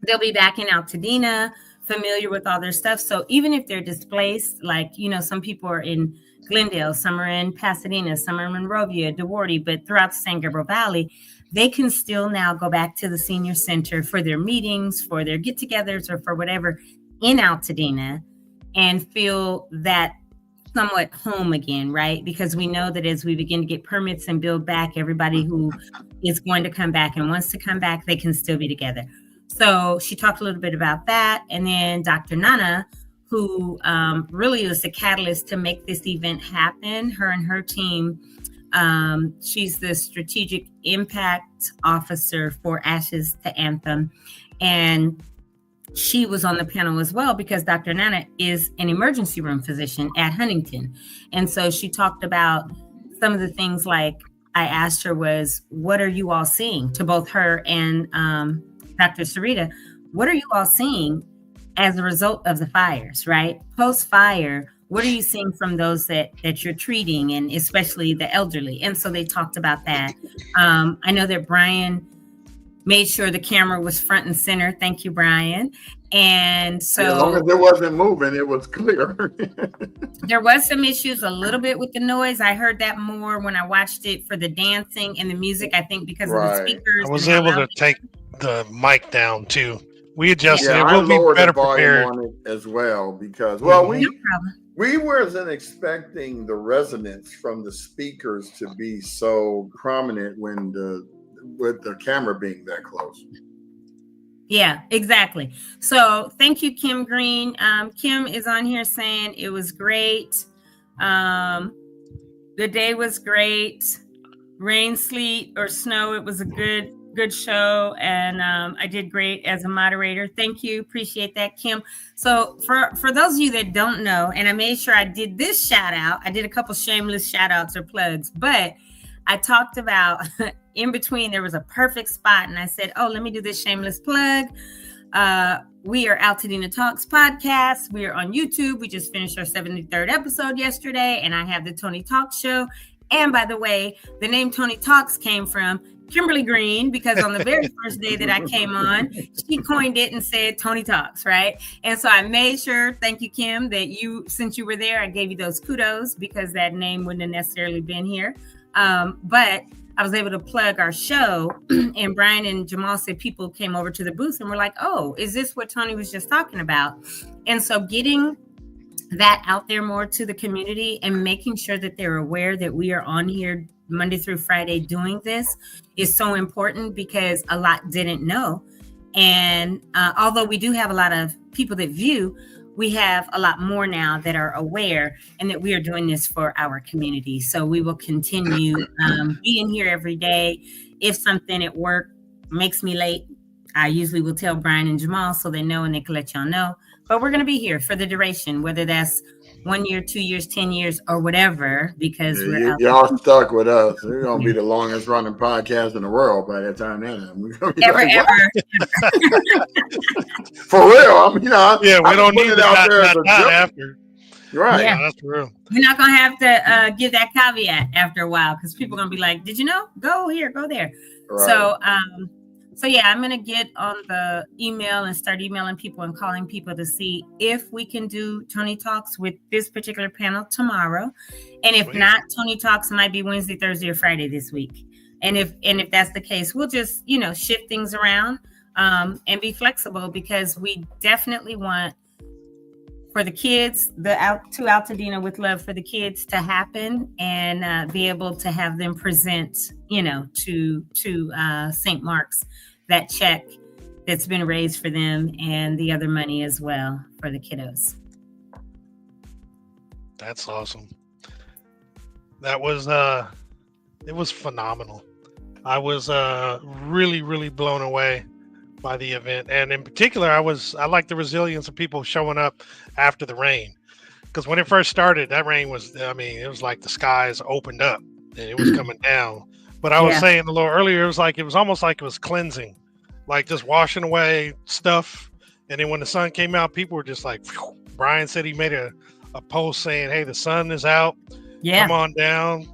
[SPEAKER 3] They'll be back in Altadena, familiar with all their stuff. So even if they're displaced, like, some people are in Glendale, some are in Pasadena, some are in Monrovia, DeWarty, but throughout the San Gabriel Valley, they can still now go back to the senior center for their meetings, for their get-togethers, or for whatever in Altadena and feel that somewhat home again, right? Because we know that as we begin to get permits and build back, everybody who is going to come back and wants to come back, they can still be together. So she talked a little bit about that. And then Dr. Nana, who really was the catalyst to make this event happen, her and her team, she's the strategic impact officer for Ashes to Anthem. And she was on the panel as well because Dr. Nana is an emergency room physician at Huntington. And so she talked about some of the things like I asked her was, what are you all seeing? To both her and Dr. Sarita, what are you all seeing as a result of the fires, right? Post-fire, what are you seeing from those that you're treating, and especially the elderly? And so they talked about that. I know that Brian made sure the camera was front and center. Thank you, Brian. And so
[SPEAKER 2] as long as it wasn't moving, it was clear.
[SPEAKER 3] There was some issues a little bit with the noise. I heard that more when I watched it for the dancing and the music, I think because of the speakers.
[SPEAKER 1] I was able to take the mic down too. We adjusted it.
[SPEAKER 2] We'll
[SPEAKER 1] be better prepared
[SPEAKER 2] on it as well because we wasn't expecting the resonance from the speakers to be so prominent with the camera being that close.
[SPEAKER 3] Yeah, exactly. So thank you, Kim Green. Kim is on here saying it was great. The day was great. Rain, sleet, or snow, it was a good good show, and I did great as a moderator. Thank you, appreciate that, Kim. So for those of you that don't know, and I made sure I did this shout out. I did a couple shameless shout outs or plugs, but I talked about in between there was a perfect spot, and I said, oh, let me do this shameless plug. We are Altadena Talks podcast. We are on YouTube. We just finished our 73rd episode yesterday, and I have the Tony Talks show. And by the way, the name Tony Talks came from Kimberly Green, because on the very first day that I came on, she coined it and said Tony Talks, right? And so I made sure, thank you, Kim, that since you were there, I gave you those kudos, because that name wouldn't have necessarily been here. But I was able to plug our show, and Brian and Jamal said people came over to the booth and were like, oh, is this what Tony was just talking about? And so getting that out there more to the community and making sure that they're aware that we are on here Monday through Friday doing this is so important, because a lot didn't know. And although we do have a lot of people that view, we have a lot more now that are aware, and that we are doing this for our community. So we will continue being here every day. If something at work makes me late, I usually will tell Brian and Jamal so they know, and they can let y'all know. But we're going to be here for the duration, whether that's 1 year, 2 years, 10 years, or whatever, because
[SPEAKER 2] y'all stuck with us. We're going to be the longest running podcast in the world by that time.
[SPEAKER 3] Ever.
[SPEAKER 2] For real.
[SPEAKER 1] We don't need that after.
[SPEAKER 2] Right.
[SPEAKER 1] Yeah, that's true.
[SPEAKER 3] You're not going to have to give that caveat after a while, because people are going to be like, did you know? Go here, go there. Right. So yeah, I'm going to get on the email and start emailing people and calling people to see if we can do Tony Talks with this particular panel tomorrow. And if not, Tony Talks might be Wednesday, Thursday, or Friday this week. And if that's the case, we'll just, shift things around and be flexible, because we definitely want for the kids, to Altadena with Love for the Kids to happen, and be able to have them present, to St. Mark's that check that's been raised for them, and the other money as well for the kiddos.
[SPEAKER 1] That's awesome. That was it was phenomenal. I was really, really blown away by the event, and in particular, I like the resilience of people showing up after the rain, because when it first started, that rain was, it was like the skies opened up and it was coming down. But I was saying a little earlier, it was almost like it was cleansing, like just washing away stuff. And then when the sun came out, people were just like, phew. Brian said he made a post saying, hey, the sun is out. Come on down.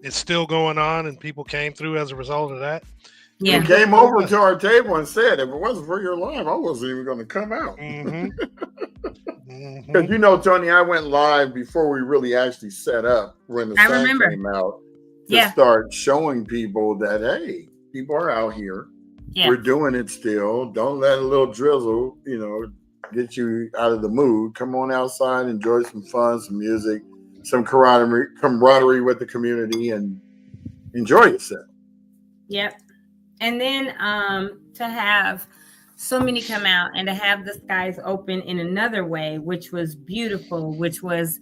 [SPEAKER 1] It's still going on. And people came through as a result of that.
[SPEAKER 2] Yeah. He came over to our table and said, if it wasn't for your live, I wasn't even going to come out. Because, Tony, I went live before we really actually set up when the sun came out to start showing people that, hey, people are out here. Yeah. We're doing it still. Don't let a little drizzle, get you out of the mood. Come on outside, enjoy some fun, some music, some camaraderie with the community, and enjoy yourself.
[SPEAKER 3] Yep. And then to have so many come out and to have the skies open in another way, which was beautiful, which was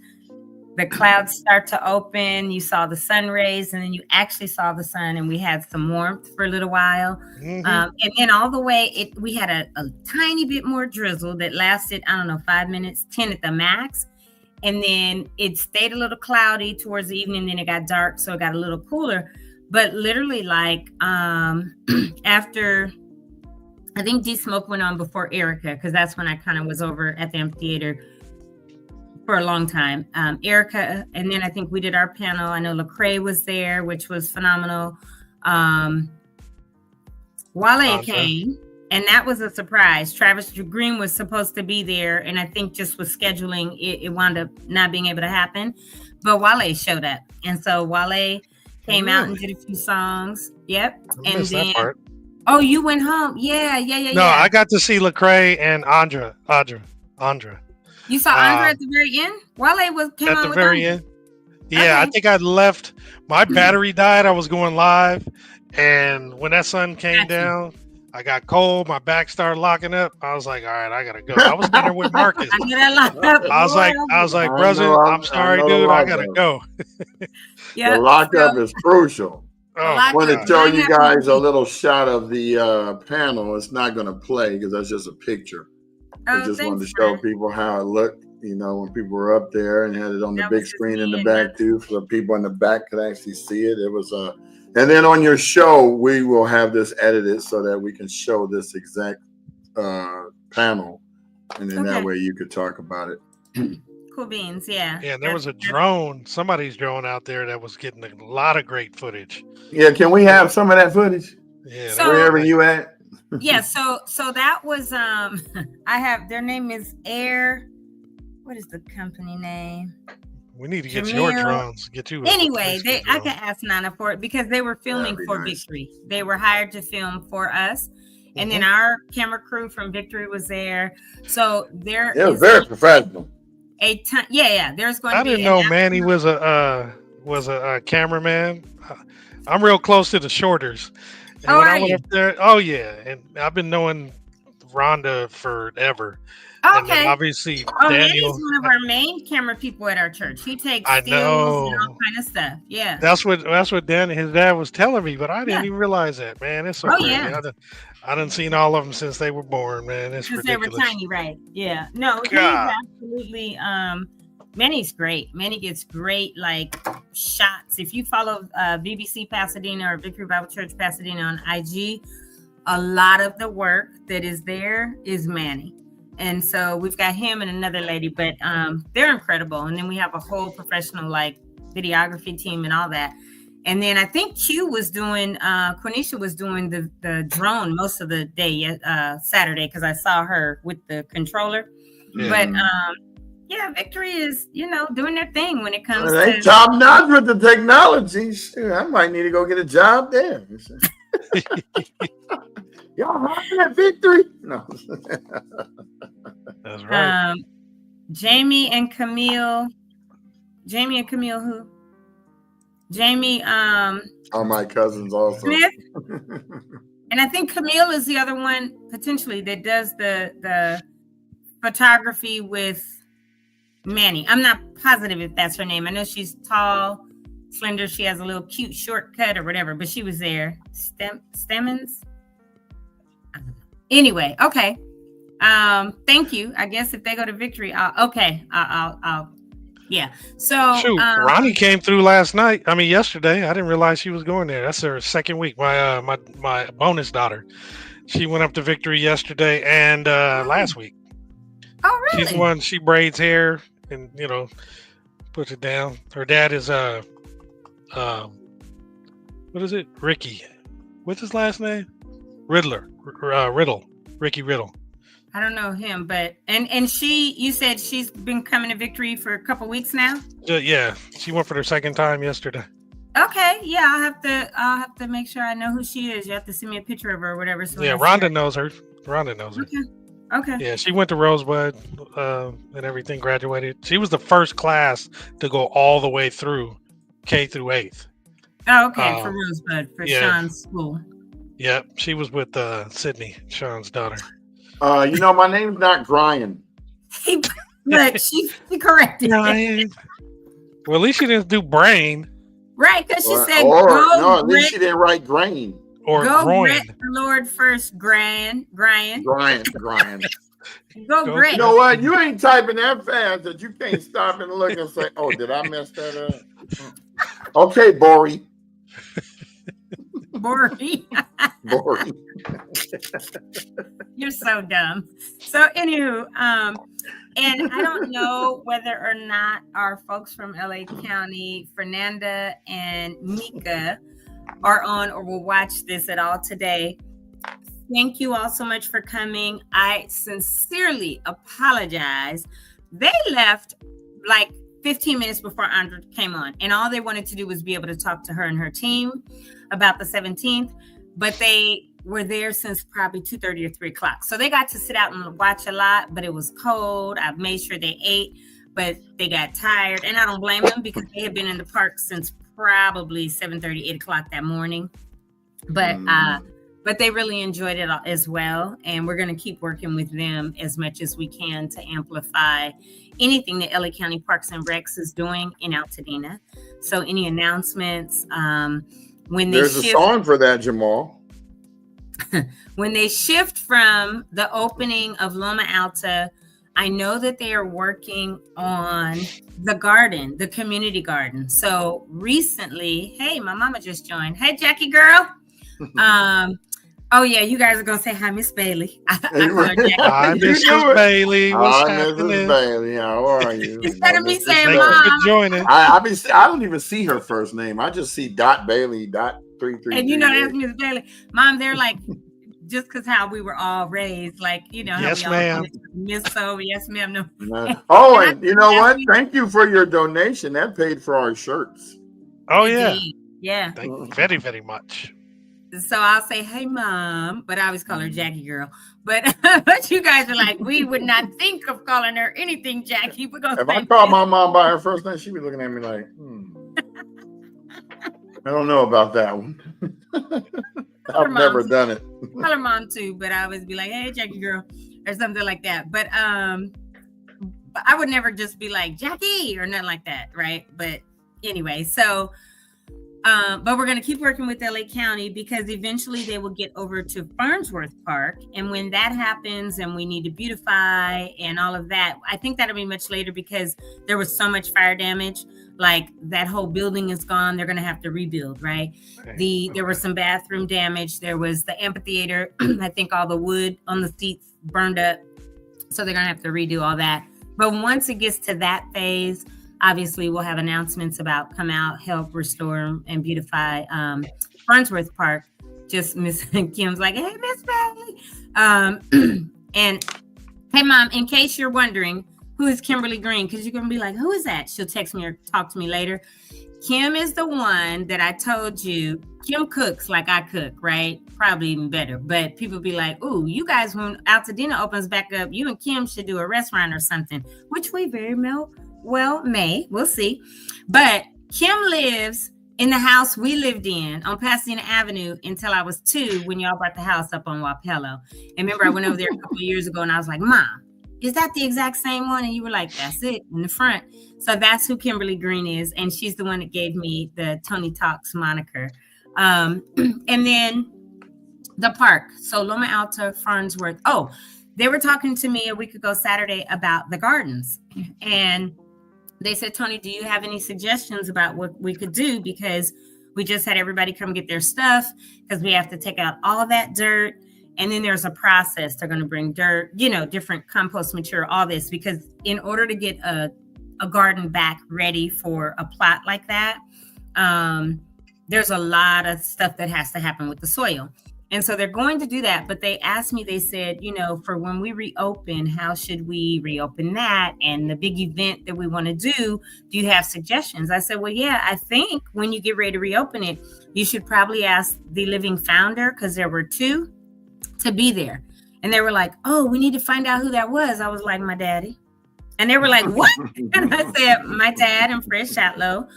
[SPEAKER 3] the clouds start to open. You saw the sun rays, and then you actually saw the sun, and we had some warmth for a little while. And then all the way, we had a tiny bit more drizzle that lasted, 5 minutes, 10 at the max. And then it stayed a little cloudy towards the evening. Then it got dark, so it got a little cooler. But literally, after, I think D-Smoke went on before Erica, because that's when I kind of was over at the amphitheater for a long time. Erica, and then I think we did our panel. I know Lecrae was there, which was phenomenal. Wale came, and that was a surprise. Travis Green was supposed to be there, and I think just with scheduling, it wound up not being able to happen. But Wale showed up, and so Wale came out and did a few songs. Yep. And then, you went home. Yeah.
[SPEAKER 1] No, I got to see Lecrae and Andra.
[SPEAKER 3] You saw Andra at the very end? Wale came
[SPEAKER 1] at
[SPEAKER 3] on
[SPEAKER 1] the
[SPEAKER 3] with
[SPEAKER 1] very
[SPEAKER 3] Andra.
[SPEAKER 1] end. Yeah, I think I left. My battery died. I was going live, and when that sun came down, I got cold. My back started locking up. I was like, all right, I gotta go. I was there with Marcus. I was like, brother, I'm sorry, dude. I gotta go.
[SPEAKER 2] The lockup is crucial.
[SPEAKER 1] Oh,
[SPEAKER 2] I
[SPEAKER 1] my
[SPEAKER 2] want to
[SPEAKER 1] God.
[SPEAKER 2] show you guys a little shot of the panel. It's not going to play because that's just a picture. I just wanted to show people how it looked, you know, when people were up there, and had it on the big screen in the back too, so the people in the back could actually see it. It was and then on your show, we will have this edited so that we can show this exact panel, and then that way you could talk about it.
[SPEAKER 3] Cool beans, yeah.
[SPEAKER 1] Yeah, and there was a drone, somebody's drone out there that was getting a lot of great footage.
[SPEAKER 2] Yeah, can we have some of that footage?
[SPEAKER 1] Yeah,
[SPEAKER 3] So,
[SPEAKER 2] wherever you at.
[SPEAKER 3] Yeah, so that was I have, their name is Air. What is the company name?
[SPEAKER 1] We need to get your drones. Get you.
[SPEAKER 3] Anyway, I could ask Nana for it because they were filming for Victory. They were hired to film for us, and then our camera crew from Victory was there. So they're
[SPEAKER 2] very professional.
[SPEAKER 3] A ton, yeah. There's going to be.
[SPEAKER 1] I didn't know Manny was a cameraman. I'm real close to the Shorters. And when I went up there, and I've been knowing Rhonda forever.
[SPEAKER 3] Okay.
[SPEAKER 1] And then obviously,
[SPEAKER 3] Manny's one of our main camera people at our church. He takes stills and all kind of stuff. Yeah.
[SPEAKER 1] That's what Danny, his dad, was telling me, but I didn't even realize that, man. It's so crazy. Yeah. I done seen all of them since they were born, man. It's ridiculous. They were
[SPEAKER 3] tiny, right? Yeah. No, he's absolutely. Manny's great. Manny gets great shots. If you follow BBC Pasadena or Victory Bible Church Pasadena on IG, a lot of the work that is there is Manny. And so we've got him and another lady, but they're incredible. And then we have a whole professional videography team and all that. And then I think Quenisha was doing the drone most of the day Saturday, because I saw her with the controller. Yeah. But Victory is, doing their thing when it comes to
[SPEAKER 2] top notch with the technology. Shoot, I might need to go get a job there. Y'all rocking at Victory? No.
[SPEAKER 1] That's right.
[SPEAKER 3] Jamie and Camille who? Jamie are
[SPEAKER 2] my cousins also.
[SPEAKER 3] Smith. And I think Camille is the other one potentially that does the photography with Manny. I'm not positive if that's her name. I know she's tall, slender. She has a little cute shortcut or whatever, but she was there. Stemmons. Anyway, okay. Thank you. I guess if they go to Victory, I'll yeah. So
[SPEAKER 1] shoot, Ronnie came through yesterday. I didn't realize she was going there. That's her second week. My bonus daughter. She went up to Victory yesterday and last week.
[SPEAKER 3] Oh, really?
[SPEAKER 1] She's the one, she braids hair and puts it down. Her dad is what is it? Ricky. What's his last name? Riddle. Ricky Riddle.
[SPEAKER 3] I don't know him, but and you said she's been coming to Victory for a couple weeks now?
[SPEAKER 1] Yeah, she went for her second time yesterday.
[SPEAKER 3] Okay, yeah, I'll have to make sure I know who she is. You have to send me a picture of her or whatever. So
[SPEAKER 1] yeah, Rhonda knows her. Rhonda knows her.
[SPEAKER 3] Okay.
[SPEAKER 1] Yeah, she went to Rosebud and everything, graduated. She was the first class to go all the way through K through 8th.
[SPEAKER 3] Oh, okay, for Rosebud, for Sean's school.
[SPEAKER 1] Yep, she was with Sydney, Sean's daughter.
[SPEAKER 2] My name's not Brian.
[SPEAKER 3] Look, she corrected
[SPEAKER 1] Brian. Well, at least she didn't do brain.
[SPEAKER 3] Right, because she said
[SPEAKER 2] at least she didn't write grain.
[SPEAKER 1] Or
[SPEAKER 3] go
[SPEAKER 1] groin.
[SPEAKER 3] Grit the Lord first, Brian.
[SPEAKER 2] Brian.
[SPEAKER 3] Go Grit.
[SPEAKER 2] You know what? You ain't typing that fast that you can't stop and look and say, "Oh, did I mess that up?" Okay, Bori.
[SPEAKER 3] Bori. You're so dumb. So, anywho, and I don't know whether or not our folks from LA County, Fernanda and Mika, are on or will watch this at all today. Thank you all so much for coming. I sincerely apologize. They left 15 minutes before Andra came on, and all they wanted to do was be able to talk to her and her team about the 17th, but they were there since probably 2:30 or 3 o'clock. So they got to sit out and watch a lot, but it was cold. I made sure they ate, but they got tired, and I don't blame them because they had been in the park since probably 7:30, 8 o'clock that morning. But they really enjoyed it as well. And we're going to keep working with them as much as we can to amplify anything that LA County Parks and Recs is doing in Altadena. So any announcements,
[SPEAKER 2] There's a song for that, Jamal.
[SPEAKER 3] When they shift from the opening of Loma Alta, I know that they are working on the garden, the community garden. So recently, hey, my mama just joined. Hey, Jackie girl. Oh yeah, you guys are gonna say hi, Miss Bailey. I call her Jackie.
[SPEAKER 1] Hi, Mrs. Bailey. What's happening?
[SPEAKER 2] Mrs. Bailey, how are you?
[SPEAKER 3] Instead of me saying
[SPEAKER 1] Thank
[SPEAKER 3] Mom,
[SPEAKER 1] you for joining.
[SPEAKER 2] I don't even see her first name. I just see Dot Bailey, Dot 333.
[SPEAKER 3] and you know that's Miss Bailey. Mom, they're like, just because how we were all raised, like, you know, how
[SPEAKER 1] Yes,
[SPEAKER 3] we all
[SPEAKER 1] ma'am.
[SPEAKER 3] Miss So, yes, ma'am. No.
[SPEAKER 2] Oh, and you know what? Thank you for your donation. That paid for our shirts.
[SPEAKER 1] Oh, yeah.
[SPEAKER 3] Yeah.
[SPEAKER 1] Thank you very, very much.
[SPEAKER 3] So I'll say, hey, Mom, but I always call her Jackie girl. But but you guys are like, we would not think of calling her anything Jackie. We're gonna
[SPEAKER 2] If I called my mom by her first name, she'd be looking at me like, I don't know about that one. I've never done it.
[SPEAKER 3] Call her Mom too, but I always be like, hey, Jackie girl, or something like that. But I would never just be like Jackie or nothing like that, right? But anyway, so but we're going to keep working with LA County because eventually they will get over to Farnsworth Park. And when that happens and we need to beautify and all of that, I think that'll be much later because there was so much fire damage. Like that whole building is gone. They're going to have to rebuild, right? There was some bathroom damage. There was the amphitheater. I think all the wood on the seats burned up. So they're going to have to redo all that. But once it gets to that phase, obviously, we'll have announcements about come out, help restore and beautify Farnsworth Park. Just Miss Kim's like, hey, Miss Bailey. And hey, Mom, in case you're wondering, who is Kimberly Green? Because you're going to be like, who is that? She'll text me or talk to me later. Kim is the one that I told you. Kim cooks like I cook, right? Probably even better. But people be like, ooh, you guys, when Altadena opens back up, you and Kim should do a restaurant or something, which we very we'll see. But Kim lives in the house we lived in on Pasadena Avenue until I was 2 when y'all brought the house up on Wapello. And remember, I went over there a couple of years ago and I was like, Mom, is that the exact same one? And you were like, that's it in the front. So that's who Kimberly Green is. And she's the one that gave me the Tony Talks moniker. And then the park. So Loma Alta, Farnsworth. Oh, they were talking to me a week ago Saturday about the gardens. And they said, Tony, do you have any suggestions about what we could do? Because we just had everybody come get their stuff because we have to take out all that dirt. And then there's a process. They're going to bring dirt, different compost material, all this, because in order to get a garden back ready for a plot like that, there's a lot of stuff that has to happen with the soil. And so they're going to do that. But they asked me, they said, for when we reopen, how should we reopen that? And the big event that we want to do you have suggestions? I said, well, yeah, I think when you get ready to reopen it, you should probably ask the living founder, because there were 2, to be there. And they were like, oh, we need to find out who that was. I was like, my daddy. And they were like, what? And I said, my dad and Fred Shatlow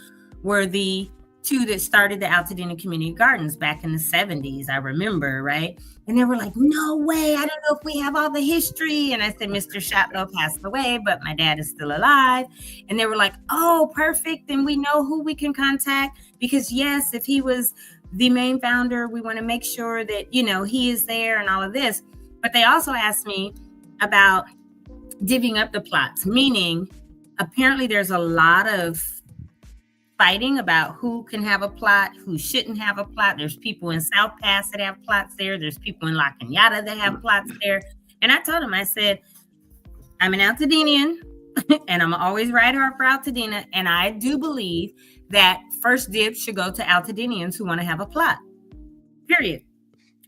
[SPEAKER 3] were the 2 that started the Altadena Community Gardens back in the 70s, I remember, right? And they were like, no way, I don't know if we have all the history. And I said, Mr. Shatlow passed away, but my dad is still alive. And they were like, oh, perfect. Then we know who we can contact, because yes, if he was the main founder, we want to make sure that, he is there and all of this. But they also asked me about divvying up the plots, meaning apparently there's a lot of fighting about who can have a plot, who shouldn't have a plot. There's people in South Pass that have plots there. There's people in La Cañada that have plots there. And I told him, I said, I'm an Altadenian and I'm always ride hard for Altadena. And I do believe that first dibs should go to Altadenians who want to have a plot, period.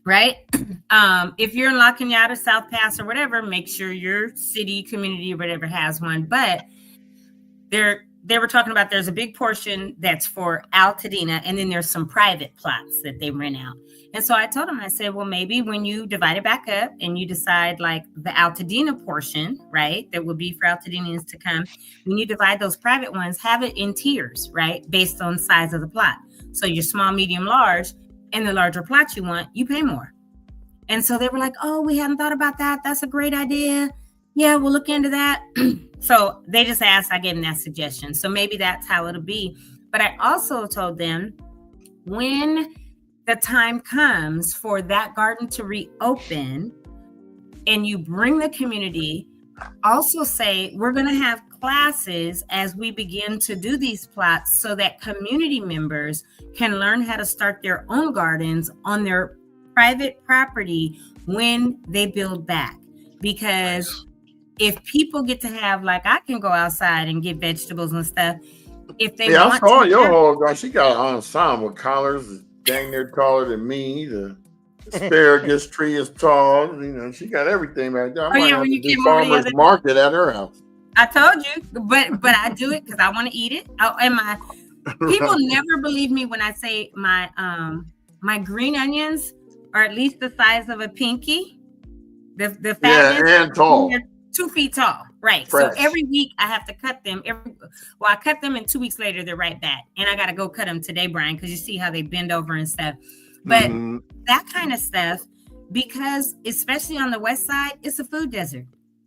[SPEAKER 3] Right? If you're in La Cañada, South Pass, or whatever, make sure your city, community, or whatever has one. But they were talking about there's a big portion that's for Altadena, and then there's some private plots that they rent out. And so I told them, I said, well, maybe when you divide it back up and you decide like the Altadena portion, right, that would be for Altadenians to come, when you divide those private ones, have it in tiers, right, based on size of the plot. So your small, medium, large, and the larger plot you want, you pay more. And so they were like, oh, we hadn't thought about that. That's a great idea. Yeah, we'll look into that. So they just asked, I gave them that suggestion. So maybe that's how it'll be. But I also told them when the time comes for that garden to reopen and you bring the community, also say we're going to have classes as we begin to do these plots so that community members can learn how to start their own gardens on their private property when they build back. Because if people get to have, like, I can go outside and get vegetables and stuff. If they want
[SPEAKER 2] I saw
[SPEAKER 3] to
[SPEAKER 2] your whole garden. She got an ensemble. Collars dang near taller than me. The asparagus tree is tall. You know, she got everything back there. I might have to do farmers market at her house.
[SPEAKER 3] I told you, but I do it because I want to eat it. People never believe me when I say my green onions are at least the size of a pinky. The fat
[SPEAKER 2] and tall.
[SPEAKER 3] 2 feet tall, right? Fresh. So every week I have to cut them. I cut them, and 2 weeks later they're right back, and I got to go cut them today, Brian, because you see how they bend over and stuff. But that kind of stuff, because especially on the west side, it's a food desert.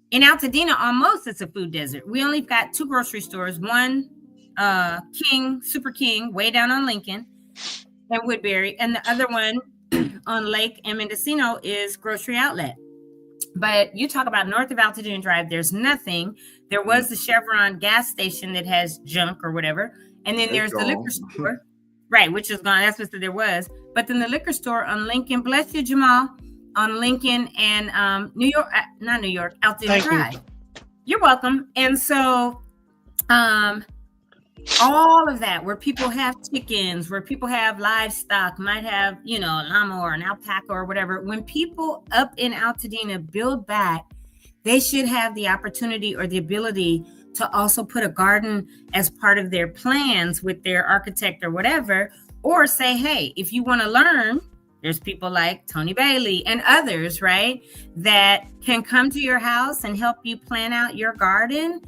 [SPEAKER 3] In Altadena, almost it's a food desert. We only got 2 grocery stores. One, Super King, way down on Lincoln and Woodbury, and the other one on Lake and Mendocino is Grocery Outlet. But you talk about north of Altadena Drive, there's nothing. There was the Chevron gas station that has junk or whatever. And then there's the liquor store, right, which is gone. That's what there was. But then the liquor store on Lincoln, bless you, Jamal, on Lincoln and Altadena Drive. You're welcome. And so all of that, where people have chickens, where people have livestock, might have, a llama or an alpaca or whatever. When people up in Altadena build back, they should have the opportunity or the ability to also put a garden as part of their plans with their architect or whatever, or say, hey, if you want to learn, there's people like Tony Bailey and others, right, that can come to your house and help you plan out your garden.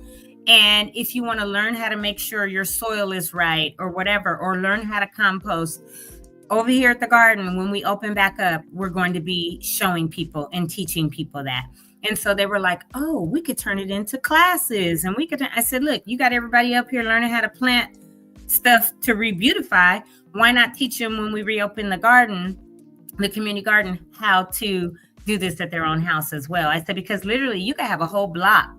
[SPEAKER 3] And if you want to learn how to make sure your soil is right or whatever, or learn how to compost, over here at the garden, when we open back up, we're going to be showing people and teaching people that. And so they were like, oh, we could turn it into classes. And I said, look, you got everybody up here learning how to plant stuff to re-beautify. Why not teach them when we reopen the garden, the community garden, how to do this at their own house as well? I said, because literally you could have a whole block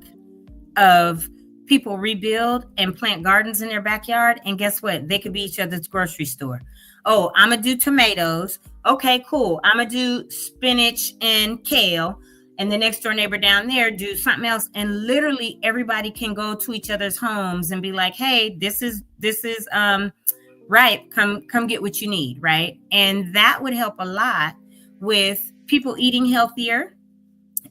[SPEAKER 3] of people rebuild and plant gardens in their backyard. And guess what? They could be each other's grocery store. Oh, I'm going to do tomatoes. Okay, cool. I'm going to do spinach and kale. And the next door neighbor down there do something else. And literally everybody can go to each other's homes and be like, hey, this is right. Come get what you need. Right. And that would help a lot with people eating healthier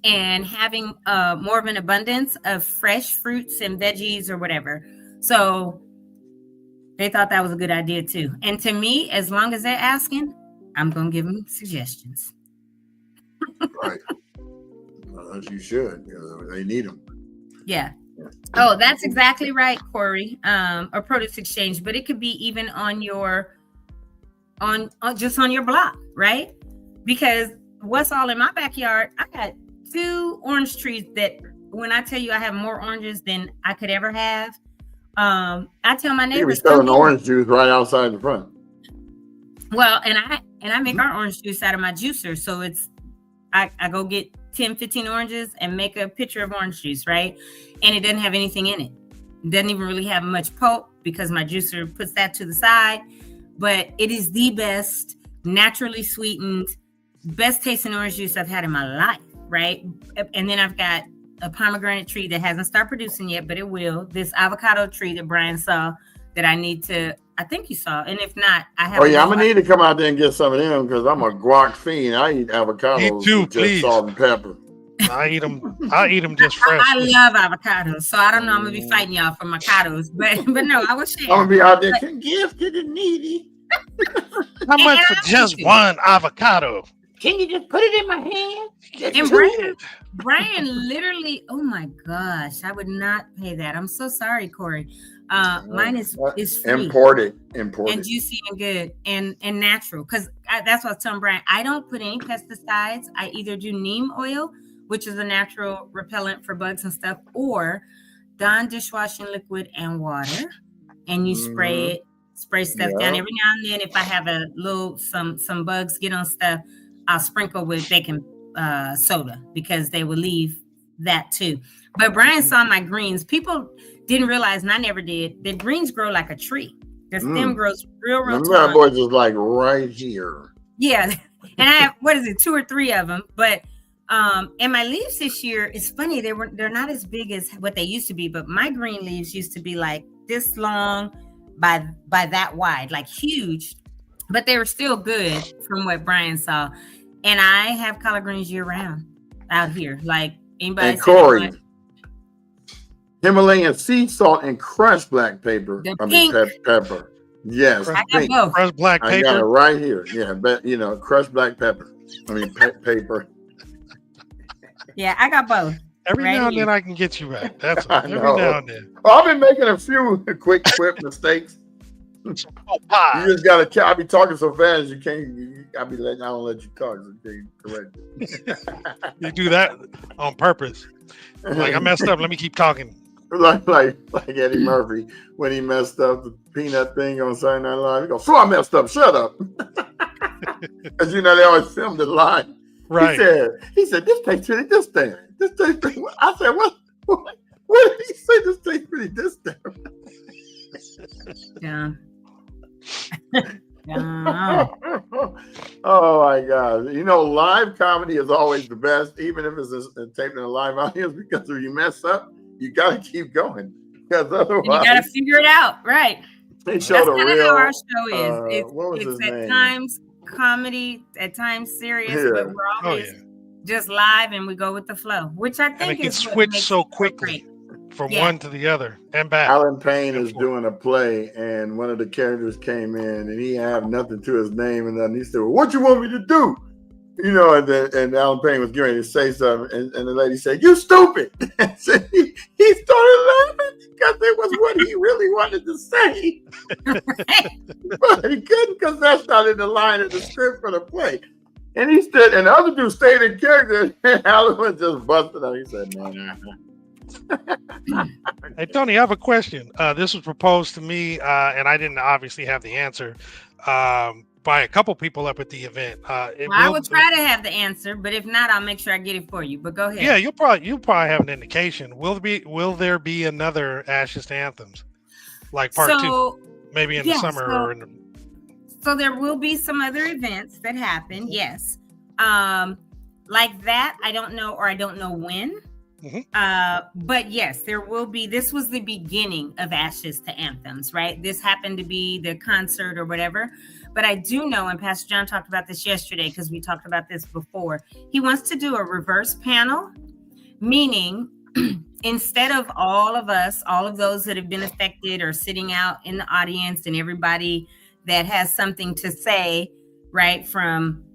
[SPEAKER 3] and having more of an abundance of fresh fruits and veggies or whatever. So they thought that was a good idea too. And to me, as long as they're asking, I'm going to give them suggestions.
[SPEAKER 2] Right. As you should. They need them.
[SPEAKER 3] Yeah. Oh, that's exactly right, Corey. A produce exchange, but it could be even on your, just on your block, right? Because what's all in my backyard, I got 2 orange trees that, when I tell you I have more oranges than I could ever have, I tell my neighbors,
[SPEAKER 2] you're selling orange juice right outside the front.
[SPEAKER 3] Well, and I make our orange juice out of my juicer. So it's, I go get 10, 15 oranges and make a pitcher of orange juice, right? And it doesn't have anything in it. It doesn't even really have much pulp because my juicer puts that to the side. But it is the best, naturally sweetened, best tasting orange juice I've had in my life, right? And then I've got a pomegranate tree that hasn't started producing yet, but it will. This avocado tree that Brian saw that I need to, I think you saw. And if not, I have.
[SPEAKER 2] Oh, yeah, I'm going to need to come out there and get some of them because I'm a guac fiend. I eat avocados with just salt and pepper.
[SPEAKER 1] I eat them just fresh.
[SPEAKER 3] I love avocados, so I don't know. I'm going to be fighting y'all for avocados, but no, I will share.
[SPEAKER 2] I'm going to be out there can give to the needy.
[SPEAKER 1] How much for just one avocado?
[SPEAKER 3] Can you just put it in my hand? And Brian literally, oh my gosh, I would not pay that. I'm so sorry, Corey. Mine is free.
[SPEAKER 2] Imported.
[SPEAKER 3] And juicy and good and natural. Because that's what I was telling Brian. I don't put any pesticides. I either do neem oil, which is a natural repellent for bugs and stuff, or Dawn dishwashing liquid and water. And you spray it spray stuff down. Every now and then, if I have a little some bugs get on stuff, I'll sprinkle with baking soda because they will leave that too. But Brian saw my greens. People didn't realize, and I never did, that greens grow like a tree. The stem grows real tall.
[SPEAKER 2] My boy just like right here.
[SPEAKER 3] Yeah, and I have 2 or 3 of them. But and my leaves this year, it's funny, they're not as big as what they used to be. But my green leaves used to be like this long by that wide, like huge. But they were still good from what Brian saw. And I have collard greens year round out here. Like anybody.
[SPEAKER 2] And Corey, Himalayan sea salt and crushed black pepper. Pepper. Yes,
[SPEAKER 3] I got both.
[SPEAKER 1] Crushed black pepper.
[SPEAKER 2] I got it right here. Yeah, but crushed black pepper. Paper.
[SPEAKER 3] Yeah, I got both.
[SPEAKER 1] Every now and then I can get you right. That's every now and then.
[SPEAKER 2] Well, I've been making a few quick mistakes. You just gotta. I be talking so fast you can't. I don't let you talk. So you can't correct it.
[SPEAKER 1] You do that on purpose. Like I messed up. Let me keep talking.
[SPEAKER 2] Like Eddie Murphy when he messed up the peanut thing on Saturday Night Live. He goes, "So I messed up. Shut up." Because they always film the line.
[SPEAKER 1] Right.
[SPEAKER 2] He said, "This tastes pretty distant." This tastes pretty. I said, "What? What did he say? This tastes pretty distant."
[SPEAKER 3] Yeah.
[SPEAKER 2] Oh my God! Live comedy is always the best, even if it's taped in a live audience. Because if you mess up, you got to keep going. Because otherwise,
[SPEAKER 3] you got to figure it out, right?
[SPEAKER 2] They showed
[SPEAKER 3] That's
[SPEAKER 2] a real.
[SPEAKER 3] How our show is. It's at
[SPEAKER 2] name?
[SPEAKER 3] times comedy, at times serious, but we're always just live and we go with the flow, which I think
[SPEAKER 1] and it can
[SPEAKER 3] is
[SPEAKER 1] switch so quickly. From one to the other and back.
[SPEAKER 2] Alan Payne is doing a play, and one of the characters came in, and he had nothing to his name, and then he said, "Well, what you want me to do?" And Alan Payne was getting ready to say something, and the lady said, "You stupid!" And so he started laughing because it was what he really wanted to say, but he couldn't because that's not in the line of the script for the play. And he stood, and the other dude stayed in character, and Alan was just busted out. He said, "No."
[SPEAKER 1] Hey Tony, I have a question. This was proposed to me, and I didn't obviously have the answer by a couple people up at the event.
[SPEAKER 3] I will try to have the answer, but if not, I'll make sure I get it for you. But go ahead.
[SPEAKER 1] Yeah, you'll probably have an indication. Will there be another Ashes to Anthems, like part 2, maybe in the summer or in the...
[SPEAKER 3] So there will be some other events that happen. Yes, like that. I don't know, or I don't know when. Mm-hmm. But yes, there will be. This was the beginning of Ashes to Anthems, right? This happened to be the concert or whatever. But I do know, and Pastor John talked about this yesterday because we talked about this before. He wants to do a reverse panel, meaning instead of all of us, all of those that have been affected or sitting out in the audience, and everybody that has something to say, right, from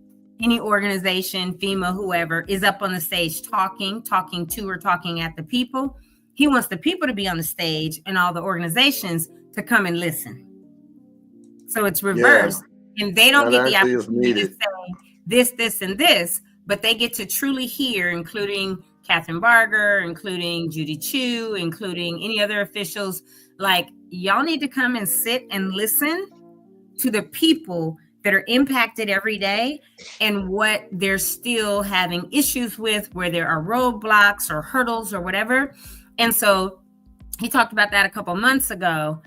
[SPEAKER 3] any organization, FEMA, whoever, is up on the stage talking to or talking at the people. He wants the people to be on the stage and all the organizations to come and listen. So it's reversed. Yeah. And they don't get the opportunity to say this, and this, but they get to truly hear, including Catherine Barger, including Judy Chu, including any other officials. Like, y'all need to come and sit and listen to the people that are impacted every day and what they're still having issues with, where there are roadblocks or hurdles or whatever. And so he talked about that a couple months ago.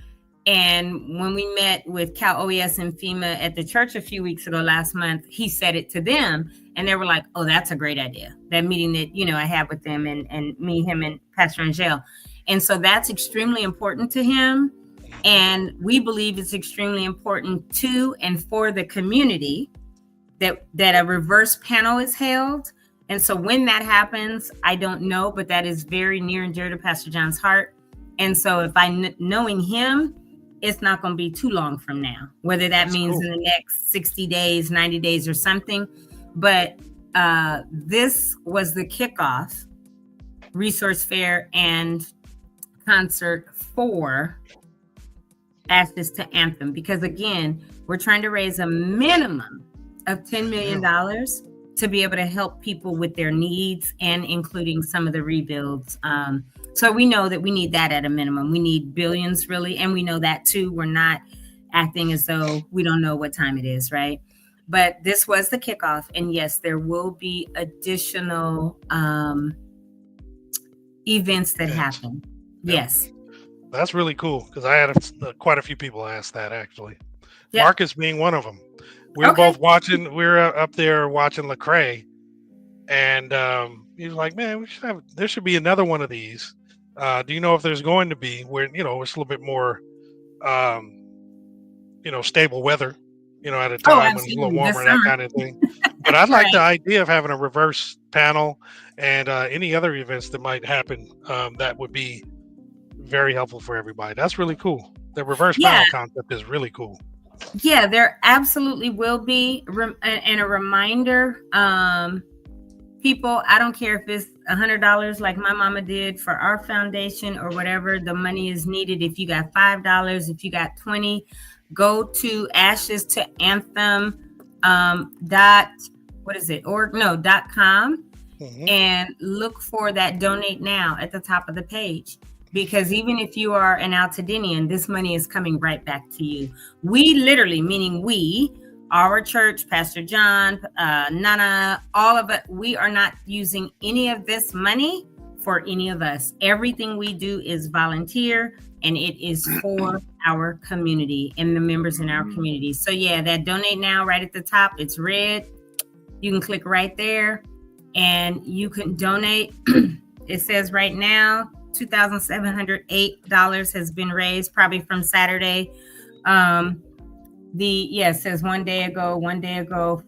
[SPEAKER 3] And when we met with Cal OES and FEMA at the church a few weeks ago, last month, he said it to them and they were like, "Oh, that's a great idea." That meeting that, I had with them and me, him and Pastor Angel. And so that's extremely important to him. And we believe it's extremely important to and for the community that a reverse panel is held. And so when that happens, I don't know, but that is very near and dear to Pastor John's heart. And so if knowing him, it's not going to be too long from now, whether that means in the next 60 days, 90 days or something. But this was the kickoff resource fair and concert for Ashes to Anthem, because again, we're trying to raise a minimum of $10 million to be able to help people with their needs and including some of the rebuilds. So we know that we need that at a minimum. We need billions really. And we know that too. We're not acting as though we don't know what time it is, right? But this was the kickoff. And yes, there will be additional events that happen. Yep. Yes.
[SPEAKER 1] That's really cool because I had quite a few people ask that actually. Yep. Marcus being one of them. We were both watching. We were up there watching Lecrae, and he was like, "Man, there should be another one of these. Do you know if there's going to be where it's a little bit more, stable weather, at a time when it's a little warmer, that kind of thing." But I'd like the idea of having a reverse panel and any other events that might happen that would be very helpful for everybody. That's really cool. The reverse panel concept is really cool.
[SPEAKER 3] Yeah, there absolutely will be. And a reminder, people, I don't care if it's $100 like my mama did for our foundation or whatever the money is needed. If you got $5, if you got 20, go to Ashes to Anthem .com and look for that donate now at the top of the page. Because even if you are an Altadenian, this money is coming right back to you. We literally, meaning we, our church, Pastor John, Nana, all of it, we are not using any of this money for any of us. Everything we do is volunteer, and it is for our community and the members in our community. So yeah, that donate now right at the top, it's red. You can click right there and you can donate. It says right now, $2,708 has been raised, probably from Saturday. It says one day ago,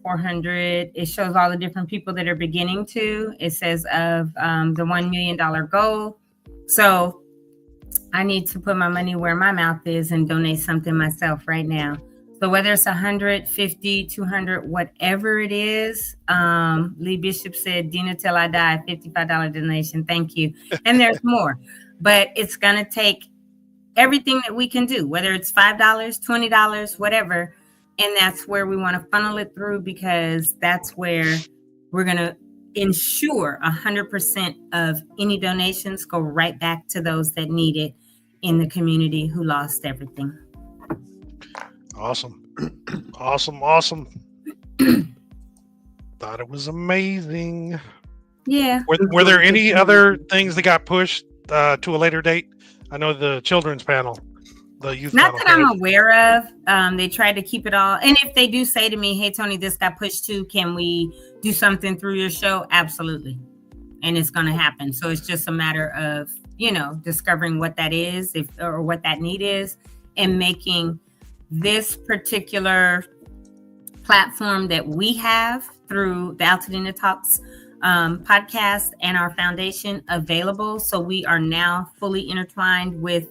[SPEAKER 3] 400. It shows all the different people that are beginning to. It says of the $1 million goal. So I need to put my money where my mouth is and donate something myself right now. So whether it's 100, 50, 200, whatever it is, Lee Bishop said, Dina till I die, $55 donation. Thank you. And there's more, but it's going to take everything that we can do, whether it's $5, $20, whatever. And that's where we want to funnel it through, because that's where we're going to ensure 100% of any donations go right back to those that need it in the community who lost everything.
[SPEAKER 1] Awesome. Thought it was amazing.
[SPEAKER 3] Yeah.
[SPEAKER 1] Were there any other things that got pushed to a later date? I know the children's panel, the youth
[SPEAKER 3] Not
[SPEAKER 1] panel.
[SPEAKER 3] that I'm aware of. They tried to keep it all. And if they do say to me, hey, Tony, this got pushed too, can we do something through your show? Absolutely. And it's going to happen. So it's just a matter of, discovering what that is or what that need is, and making this particular platform that we have through the Altadena Talks podcast and our foundation available. So we are now fully intertwined with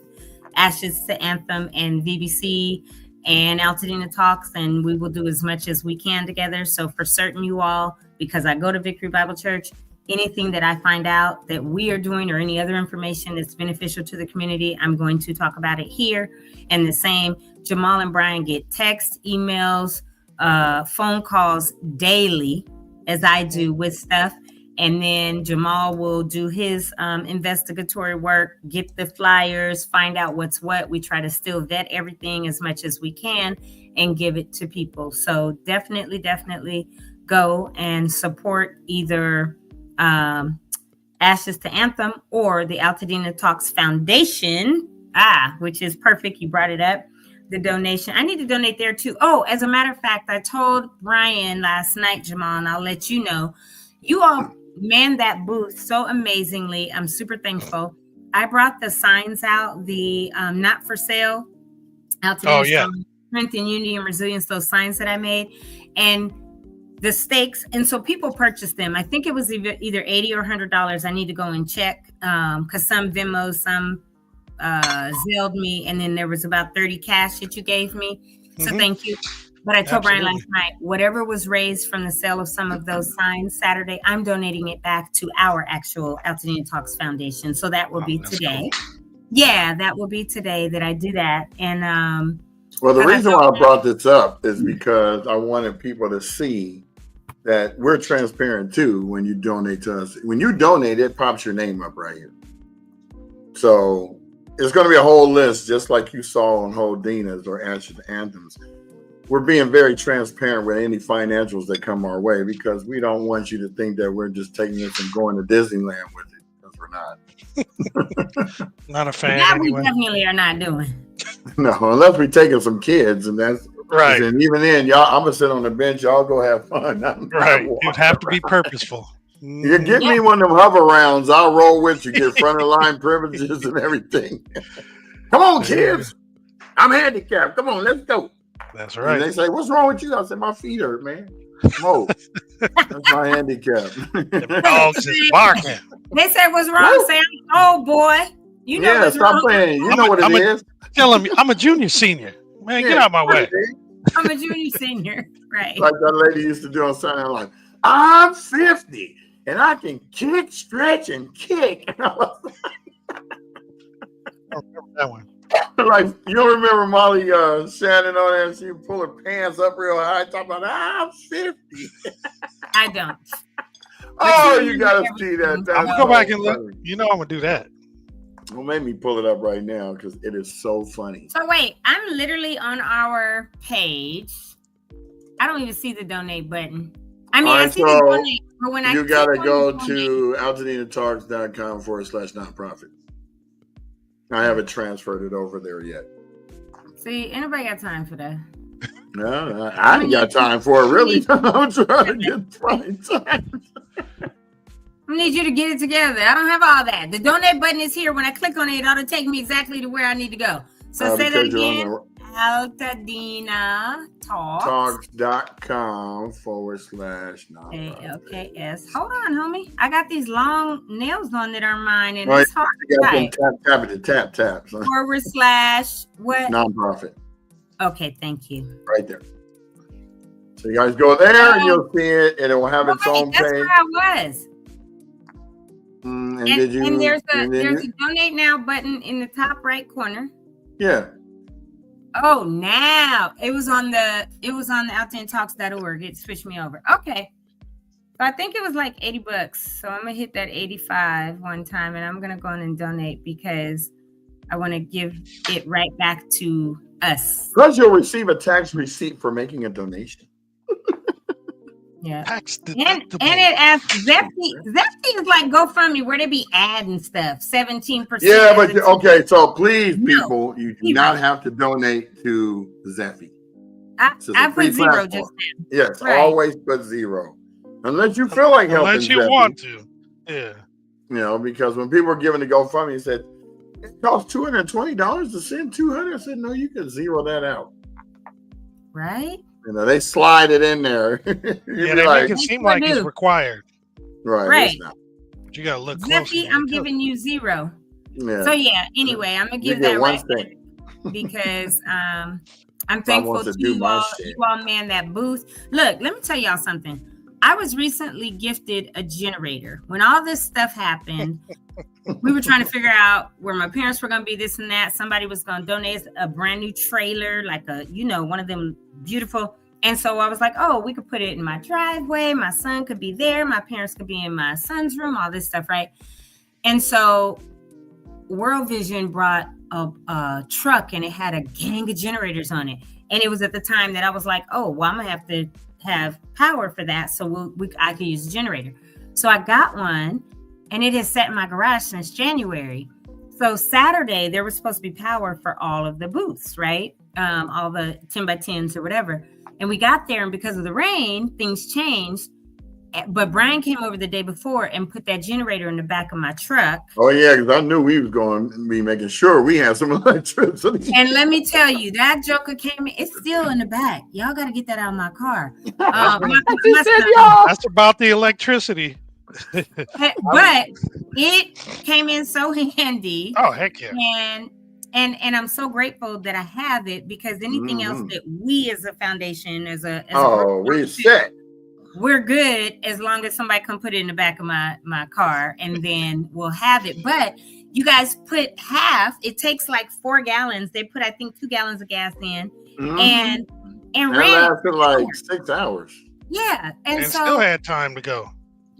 [SPEAKER 3] Ashes to Anthem and VBC and Altadena Talks, and we will do as much as we can together. So for certain, you all, because I go to Victory Bible Church, anything that I find out that we are doing or any other information that's beneficial to the community, I'm going to talk about it here. And the same, Jamal and Brian get texts, emails, phone calls daily as I do with stuff. And then Jamal will do his investigatory work, get the flyers, find out what's what. We try to still vet everything as much as we can and give it to people. So definitely go and support either Ashes to Anthem or the Altadena Talks Foundation, which is perfect. You brought it up. The donation. I need to donate there too. Oh, as a matter of fact, I told Brian last night, Jamal, and I'll let you know, you all manned that booth so amazingly. I'm super thankful. I brought the signs out, the not for sale, Altadena Strength and Unity and Resilience, those signs that I made, and the stakes. And so people purchased them. I think it was either $80 or $100. I need to go and check because some Venmos, some Zelled me, and then there was about 30 cash that you gave me. So thank you. But I told Brian last night, whatever was raised from the sale of some of those signs Saturday, I'm donating it back to our actual Altadena Talks Foundation. So that will be today. Cool. Yeah, that will be today that I do that. And
[SPEAKER 2] well, the reason why I brought this up is because I wanted people to see that we're transparent too when you donate to us. When you donate, it pops your name up right here. So it's going to be a whole list, just like you saw on Whole Dinas or Ashes Anthems. We're being very transparent with any financials that come our way because we don't want you to think that we're just taking this and going to Disneyland with it, because we're not.
[SPEAKER 1] Not a fan.
[SPEAKER 3] That
[SPEAKER 1] anyway.
[SPEAKER 3] we definitely are not doing.
[SPEAKER 2] No, unless we're taking some kids, and that's
[SPEAKER 1] right.
[SPEAKER 2] And even then, y'all, I'm gonna sit on the bench. Y'all go have fun.
[SPEAKER 1] Right. You'd have to be purposeful.
[SPEAKER 2] You get me one of them hover rounds, I'll roll with you, get front of line privileges and everything. Come on, kids. I'm handicapped. Come on, let's go.
[SPEAKER 1] That's right.
[SPEAKER 2] And they say, what's wrong with you? I said, my feet hurt, man. Come That's my handicap.
[SPEAKER 1] The dogs is barking.
[SPEAKER 3] They said, what's wrong? Say, oh, boy. You know what's
[SPEAKER 2] stop
[SPEAKER 3] wrong.
[SPEAKER 2] playing. You know what it is.
[SPEAKER 1] Tell him I'm a junior senior. Man, get out of my way.
[SPEAKER 3] I'm a junior senior. Right.
[SPEAKER 2] Like that lady used to do on Saturday Night Live. I'm 50 and I can kick, stretch, and kick. And I was
[SPEAKER 1] I don't remember that one.
[SPEAKER 2] like, you don't remember Molly Shannon on there? She would pull her pants up real high, talking about, I'm 50.
[SPEAKER 3] I don't.
[SPEAKER 2] Oh, you gotta see that.
[SPEAKER 1] I'm gonna go back and look. You know I'm gonna do that.
[SPEAKER 2] Don't make me pull it up right now because it is so funny.
[SPEAKER 3] So wait, I'm literally on our page. I don't even see the donate button. I mean, I see the donate, but when I
[SPEAKER 2] gotta go to altadinatalks.com/nonprofit. I haven't transferred it over there yet.
[SPEAKER 3] See, anybody got time for that?
[SPEAKER 2] No, I ain't got time for it, really. I'm trying to get funny time.
[SPEAKER 3] I need you to get it together. I don't have all that. The donate button is here. When I click on it, it ought to take me exactly to where I need to go. So say that again. Altadina
[SPEAKER 2] Talks.com/nonprofit.
[SPEAKER 3] ALKS. Hold on, homie. I got these long nails on that are mine, and
[SPEAKER 2] right.
[SPEAKER 3] it's hard to type.
[SPEAKER 2] Tap.
[SPEAKER 3] / what?
[SPEAKER 2] Nonprofit.
[SPEAKER 3] Okay, thank you.
[SPEAKER 2] Right there. So you guys go there and you'll see it, and it will have its own page.
[SPEAKER 3] That's where I was.
[SPEAKER 2] And
[SPEAKER 3] there's a donate now button in the top right corner.
[SPEAKER 2] Yeah.
[SPEAKER 3] Oh, now it was on the altadinatalks.org. It switched me over. Okay. So I think it was like $80. So I'm gonna hit that 85 one time, and I'm gonna go in and donate because I want to give it right back to us.
[SPEAKER 2] Plus, you'll receive a tax receipt for making a donation.
[SPEAKER 3] Yeah.
[SPEAKER 1] Tax
[SPEAKER 3] and it asks Zesty. Zesty is like GoFundMe where they be adding stuff. 17%.
[SPEAKER 2] Yeah, but okay, so please, people, you do not have to donate to Zeffy.
[SPEAKER 3] I put zero just now.
[SPEAKER 2] Yes, right. Always put zero. Unless you feel like helping.
[SPEAKER 1] Unless you
[SPEAKER 2] Zeffy.
[SPEAKER 1] Want to. Yeah.
[SPEAKER 2] You know, because when people were giving to GoFundMe, said it costs $220 to send 200. I said, no, you can zero that out.
[SPEAKER 3] Right?
[SPEAKER 2] You know, they slide it in there.
[SPEAKER 1] Yeah, they make it seem like it's required.
[SPEAKER 2] Right. It's not.
[SPEAKER 1] But you gotta look
[SPEAKER 3] Zeffy, I'm giving you zero.
[SPEAKER 2] Yeah.
[SPEAKER 3] So yeah, anyway, I'm gonna give that right because I'm thankful to you all man that booth. Look, let me tell y'all something. I was recently gifted a generator. When all this stuff happened, we were trying to figure out where my parents were going to be, this and that. Somebody was going to donate a brand new trailer, like one of them beautiful. And so I was like, oh, we could put it in my driveway. My son could be there. My parents could be in my son's room, all this stuff, right? And so World Vision brought a truck and it had a gang of generators on it. And it was at the time that I was like, oh, well, I'm going to have to have power for that. So I could use a generator. So I got one and it has sat in my garage since January. So Saturday, there was supposed to be power for all of the booths, right? All the 10 by 10s or whatever. And we got there and because of the rain, things changed. But Brian came over the day before and put that generator in the back of my truck.
[SPEAKER 2] Oh, yeah, because I knew we was going to be making sure we had some electricity.
[SPEAKER 3] And let me tell you, that joker came in. It's still in the back. Y'all got to get that out of my car.
[SPEAKER 1] That's about the electricity.
[SPEAKER 3] But it came in so handy.
[SPEAKER 1] Oh, heck yeah.
[SPEAKER 3] And I'm so grateful that I have it because anything else that we as a foundation,
[SPEAKER 2] we're set.
[SPEAKER 3] We're good as long as somebody come put it in the back of my car and then we'll have it. But you guys put half, it takes like 4 gallons. They put, I think, 2 gallons of gas in and
[SPEAKER 2] ran lasted like 6 hours.
[SPEAKER 3] Yeah. And so
[SPEAKER 1] still had time to go.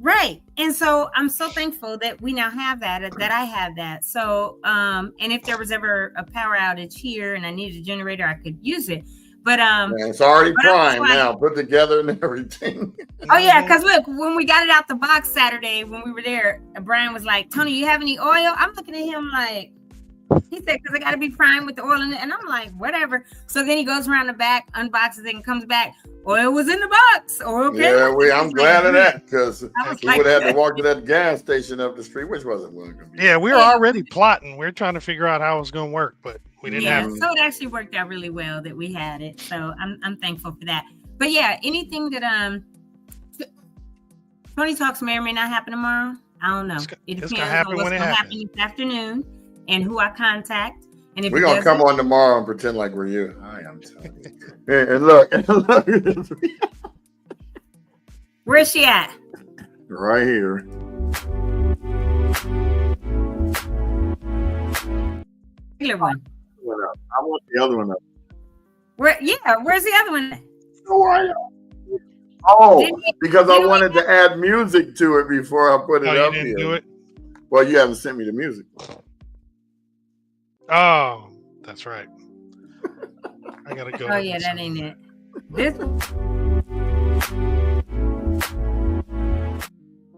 [SPEAKER 3] Right. And so I'm so thankful that we now have that I have that. So and if there was ever a power outage here and I needed a generator, I could use it. But
[SPEAKER 2] it's already primed
[SPEAKER 3] like,
[SPEAKER 2] now, put together and everything.
[SPEAKER 3] Oh yeah, because look, when we got it out the box Saturday when we were there, Brian was like, "Tony, you have any oil?" I'm looking at him like, he said, "Because I got to be primed with the oil in it," and I'm like, "Whatever." So then he goes around the back, unboxes it, and comes back. Oil was in the box. Oil.
[SPEAKER 2] Yeah, I'm glad of that because we
[SPEAKER 3] like,
[SPEAKER 2] would have had to walk to that gas station up the street, which wasn't going to be.
[SPEAKER 1] Yeah, we were already plotting. We are trying to figure out how it was going to work, but we didn't have it.
[SPEAKER 3] So it actually worked out really well that we had it. So I'm thankful for that. But yeah, anything that Tony Talks may or may not happen tomorrow. I don't know. It depends on what's going to happen this afternoon and who I contact. And if
[SPEAKER 2] we're going to come on tomorrow and pretend like we're you. Hi, I'm Tony. and look.
[SPEAKER 3] Where's she at?
[SPEAKER 2] Right here.
[SPEAKER 3] Regular one.
[SPEAKER 2] I want the other one up.
[SPEAKER 3] Where's the other one?
[SPEAKER 2] Because I wanted to add music to it before I put it up here.
[SPEAKER 1] Do it?
[SPEAKER 2] Well, you haven't sent me the music.
[SPEAKER 1] Oh, that's right. I gotta go.
[SPEAKER 3] Oh yeah, that ain't it. This one.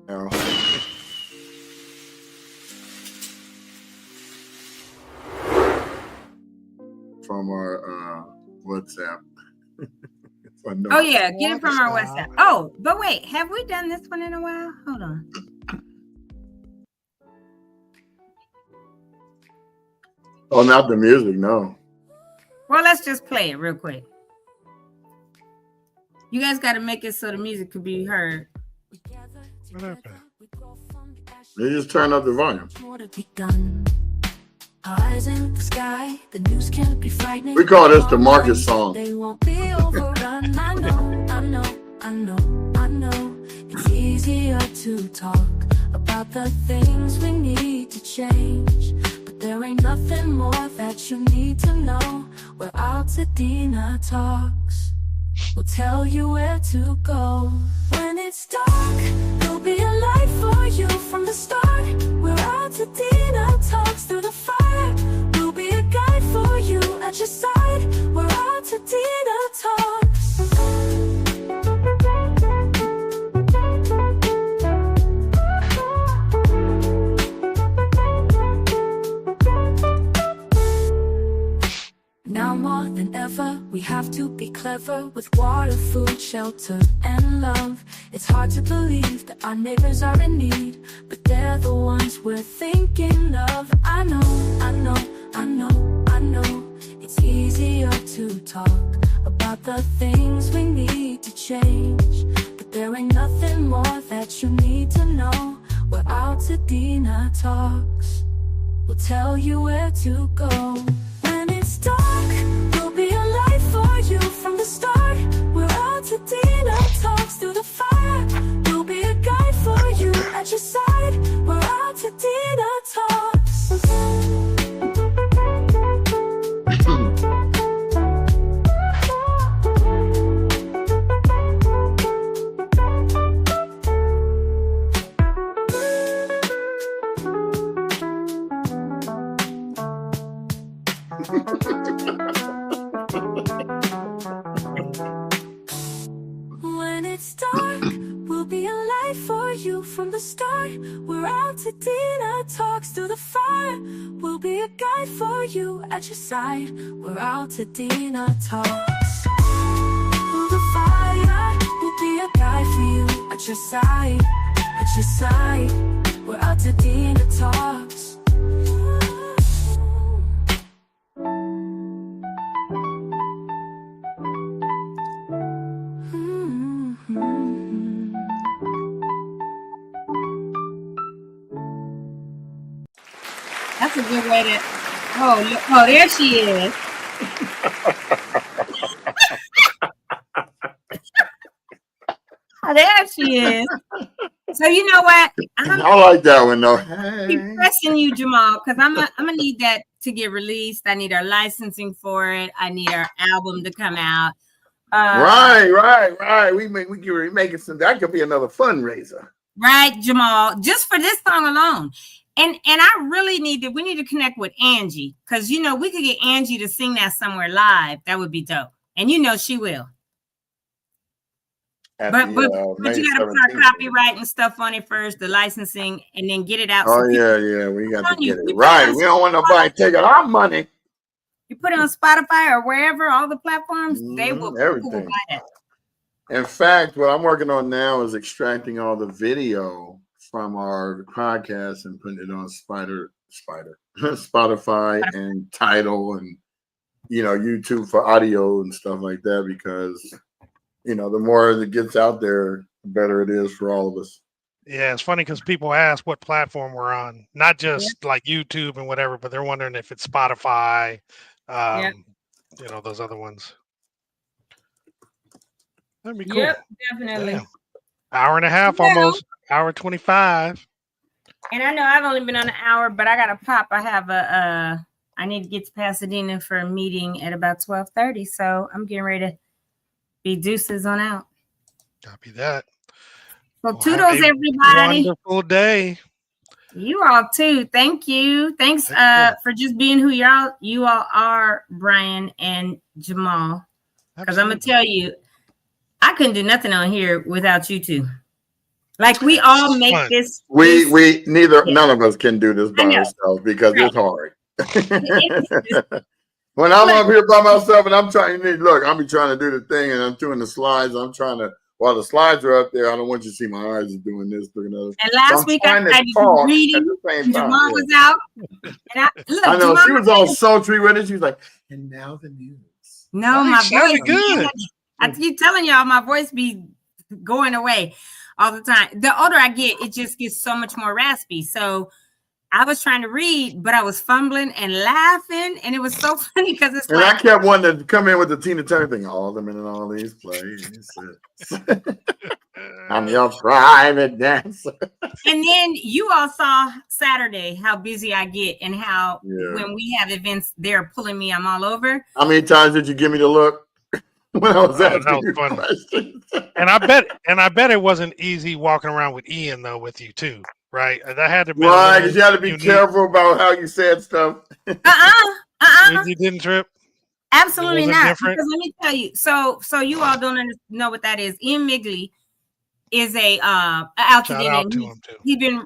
[SPEAKER 2] No. From our WhatsApp.
[SPEAKER 3] Oh yeah, get it from our WhatsApp. Oh, but wait, have we done this one in a while? Hold on.
[SPEAKER 2] Oh, not the music, no.
[SPEAKER 3] Well, let's just play it real quick. You guys got to make it so the music could be heard.
[SPEAKER 1] What happened?
[SPEAKER 2] They just turn up the volume.
[SPEAKER 4] Eyes in the sky, the news can't be frightening.
[SPEAKER 2] We call this the Marcus song.
[SPEAKER 4] They won't be overrun. I know. It's easier to talk about the things we need to change. But there ain't nothing more that you need to know. We're out to Dina Talks. We'll tell you where to go. When it's dark, there'll be a light for you from the start. We're out to Dina Talks through the fire. We'll be a guide for you at your side. We're out to Dina Talks. Now more than ever, we have to be clever with water, food, shelter, and love. It's hard to believe that our neighbors are in need, but they're the ones we're thinking of. I know. It's easier to talk about the things we need to change, but there ain't nothing more that you need to know. We're out to Dina Talks. We'll tell you where to go. When it's dark, we'll be a light for you from the start. We're out to Dina Talks through the fire. We'll be a guide for you at your side. We're out to Dina Talks. When it's dark, we'll be a light for you from the start. We're out to Dina Talks through the fire. We'll be a guide for you at your side. We're out to Dina Talks through the fire. We'll be a guide for you at your side. At your side. We're out to Dina Talks.
[SPEAKER 3] That's a good way to. Oh, there she is. Oh, there she is. So you know what?
[SPEAKER 2] I like that one though.
[SPEAKER 3] Keep pressing you, Jamal, because I'm gonna need that to get released. I need our licensing for it. I need our album to come out.
[SPEAKER 2] Right. We making some. That could be another fundraiser.
[SPEAKER 3] Right, Jamal, just for this song alone. And I really we need to connect with Angie, because you know we could get Angie to sing that somewhere live. That would be dope. And you know she will. But you gotta put our copyright and stuff on it first, the licensing, and then get it out.
[SPEAKER 2] Oh, yeah, we got to get it right. We don't want nobody taking our money.
[SPEAKER 3] You put it on Spotify or wherever, all the platforms, they will
[SPEAKER 2] everything.
[SPEAKER 3] Buy it.
[SPEAKER 2] In fact, what I'm working on now is extracting all the video from our podcast and putting it on Spotify and Tidal and YouTube for audio and stuff like that, because the more it gets out there, the better it is for all of us.
[SPEAKER 1] Yeah, it's funny because people ask what platform we're on, not just like YouTube and whatever, but they're wondering if it's Spotify, those other ones. That'd be cool.
[SPEAKER 3] Yep, definitely.
[SPEAKER 1] Damn. Hour and a half, almost hour 25.
[SPEAKER 3] And I know I've only been on an hour, but I gotta pop. I have I need to get to Pasadena for a meeting at about 12:30, so I'm getting ready to be deuces on out.
[SPEAKER 1] Copy that.
[SPEAKER 3] Well, toodles, everybody.
[SPEAKER 1] Wonderful day.
[SPEAKER 3] You all too. Thank you. Thanks for just being who you all are, Brian and Jamal. Because I'm gonna tell you, I couldn't do nothing on here without you two. Like we all make this.
[SPEAKER 2] None of us can do this by ourselves because it's hard. When I'm up here by myself and I'm trying I'll be trying to do the thing and I'm doing the slides. While the slides are up there, I don't want you to see my eyes doing this, doing that.
[SPEAKER 3] And last week I did reading. Jamal was out. And
[SPEAKER 2] I know she was all sultry with it. She was like, and now the news.
[SPEAKER 3] No, my voice good. I keep telling y'all my voice be going away all the time. The older I get, it just gets so much more raspy. So I was trying to read, but I was fumbling and laughing, and it was so funny because it's
[SPEAKER 2] and I kept wanting to come in with the Tina Turner thing. All them in all these plays. I'm your private dancer.
[SPEAKER 3] And then you all saw Saturday how busy I get and how when we have events, they're pulling me. I'm all over.
[SPEAKER 2] How many times did you give me the look when I was asking you
[SPEAKER 1] questions? And I bet it wasn't easy walking around with Ian though with you too. Right, that had to be
[SPEAKER 2] right. Because you had to be careful about how you said stuff.
[SPEAKER 1] You didn't trip.
[SPEAKER 3] Absolutely not. Because let me tell you. So you all don't know what that is. Ian Migley is a Altadena. He's been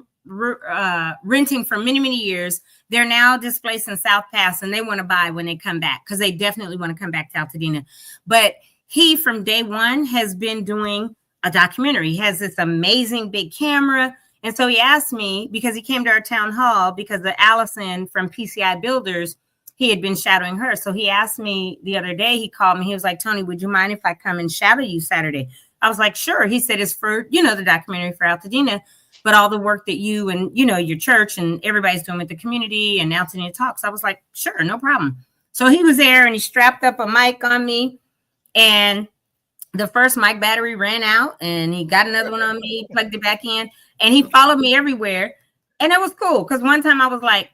[SPEAKER 3] renting for many years. They're now displaced in South Pass, and they want to buy when they come back because they definitely want to come back to Altadena. But he, from day one, has been doing a documentary. He has this amazing big camera. And so he asked me, because he came to our town hall, because the Allison from PCI Builders, he had been shadowing her. So he asked me the other day, he called me. He was like, Tony, would you mind if I come and shadow you Saturday? I was like, sure. He said, it's for, the documentary for Altadena, but all the work that you and, your church and everybody's doing with the community and Altadena Talks. I was like, sure, no problem. So he was there and he strapped up a mic on me, and the first mic battery ran out and he got another one on me, plugged it back in. And he followed me everywhere. And it was cool. Because one time I was like,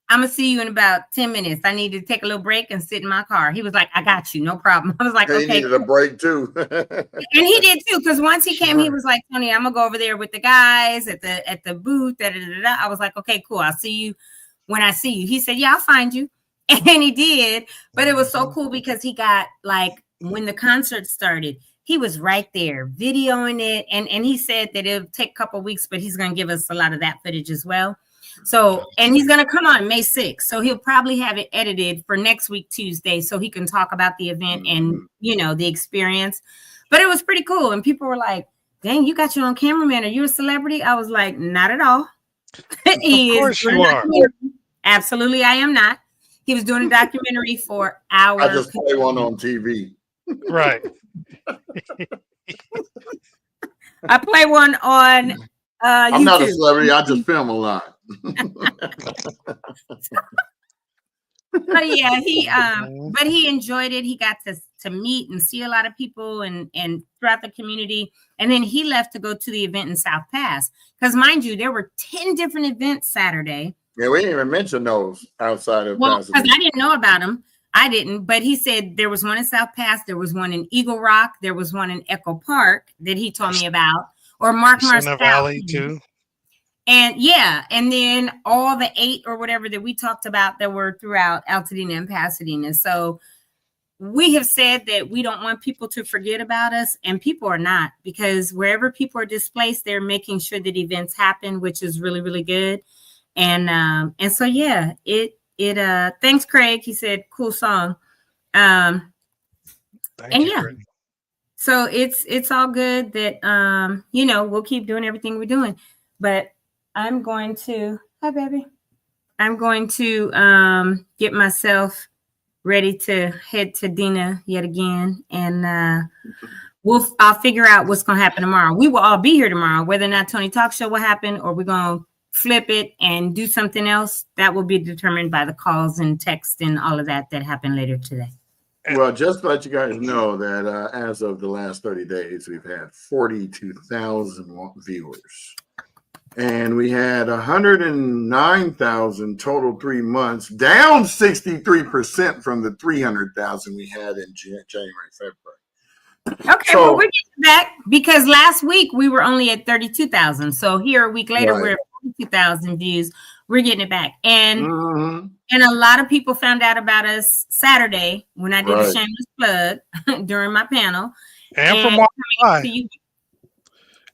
[SPEAKER 3] I'm going to see you in about 10 minutes. I need to take a little break and sit in my car. He was like, I got you. No problem. I was like, okay.
[SPEAKER 2] He needed a break too.
[SPEAKER 3] And he did too. Because once he came, he was like, Tony, I'm going to go over there with the guys at the booth. I was like, okay, cool. I'll see you when I see you. He said, yeah, I'll find you. And he did. But it was so cool because he got when the concert started, he was right there videoing it. And he said that it'll take a couple of weeks, but he's going to give us a lot of that footage as well. So, and he's going to come on May 6th. So he'll probably have it edited for next week, Tuesday, so he can talk about the event and, the experience. But it was pretty cool. And people were like, dang, you got your own cameraman. Are you a celebrity? I was like, not at all.
[SPEAKER 1] Of course you are.
[SPEAKER 3] Absolutely, I am not. He was doing a documentary for our.
[SPEAKER 2] I just play one on TV.
[SPEAKER 1] Right.
[SPEAKER 3] I play one on
[SPEAKER 2] I'm
[SPEAKER 3] YouTube.
[SPEAKER 2] not a celebrity. I just film a lot.
[SPEAKER 3] But yeah, he enjoyed it. He got to meet and see a lot of people and throughout the community. And then he left to go to the event in South Pass. Because mind you, there were 10 different events Saturday.
[SPEAKER 2] Yeah, we didn't even mention those outside of
[SPEAKER 3] because I didn't know about them. I didn't, but he said there was one in South Pass, there was one in Eagle Rock, there was one in Echo Park that he told me about, or Mark
[SPEAKER 1] Center Valley
[SPEAKER 3] Marskowski.
[SPEAKER 1] too.
[SPEAKER 3] And and then all the 8 or whatever that we talked about that were throughout Altadena and Pasadena. So we have said that we don't want people to forget about us, and people are not, because wherever people are displaced, they're making sure that events happen, which is really, really good. And so thanks, Craig. He said cool song.
[SPEAKER 1] Thank you, Craig.
[SPEAKER 3] So it's all good that we'll keep doing everything we're doing. But I'm going to get myself ready to head to Dina yet again, and I'll figure out what's going to happen tomorrow. We will all be here tomorrow, whether or not Tony Talk Show will happen or we're going to flip it and do something else. That will be determined by the calls and text and all of that happen later today.
[SPEAKER 2] Well, just to let you guys know that as of the last 30 days, we've had 42,000 viewers. And we had 109,000 total 3 months, down 63% from the 300,000 we had in January, February.
[SPEAKER 3] Okay, so, well, we're getting back because last week we were only at 32,000. So here a week later, we're at 42,000 views. We're getting it back. And and a lot of people found out about us Saturday when I did a shameless plug during my panel.
[SPEAKER 1] And from what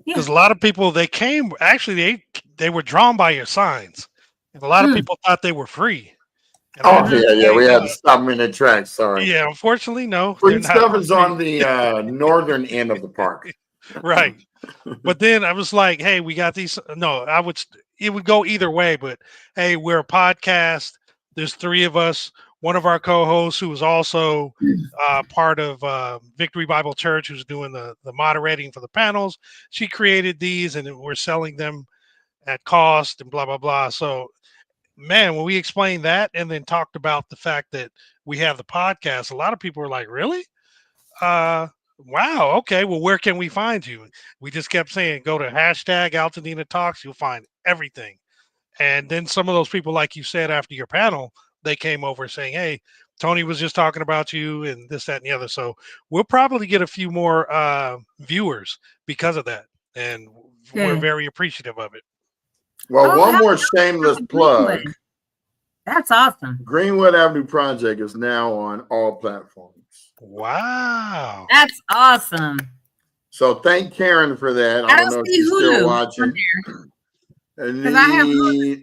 [SPEAKER 1] because a lot of people, they came, actually, they were drawn by your signs. And a lot of people thought they were free.
[SPEAKER 2] And we had to stop them in their tracks. Sorry.
[SPEAKER 1] Yeah, unfortunately, no.
[SPEAKER 2] Free stuff is on the northern end of the park.
[SPEAKER 1] Right. But then I was like, hey, we got these. No, it would go either way. But hey, we're a podcast. There's 3 of us. One of our co-hosts, who was also part of Victory Bible Church, who's doing the moderating for the panels, she created these, and we're selling them at cost and blah, blah, blah. So, man, when we explained that and then talked about the fact that we have the podcast, a lot of people were like, really? Wow. Okay. Well, where can we find you? We just kept saying, go to hashtag Altadena Talks. You'll find everything. And then some of those people, like you said, after your panel, they came over saying, hey, Tony was just talking about you and this, that, and the other. So we'll probably get a few more viewers because of that. And we're very appreciative of it.
[SPEAKER 2] Well, one more shameless plug.
[SPEAKER 3] That's awesome.
[SPEAKER 2] Greenwood Avenue Project is now on all platforms.
[SPEAKER 1] Wow.
[SPEAKER 3] That's awesome.
[SPEAKER 2] So thank Karen for that. I don't know if she's still watching. We probably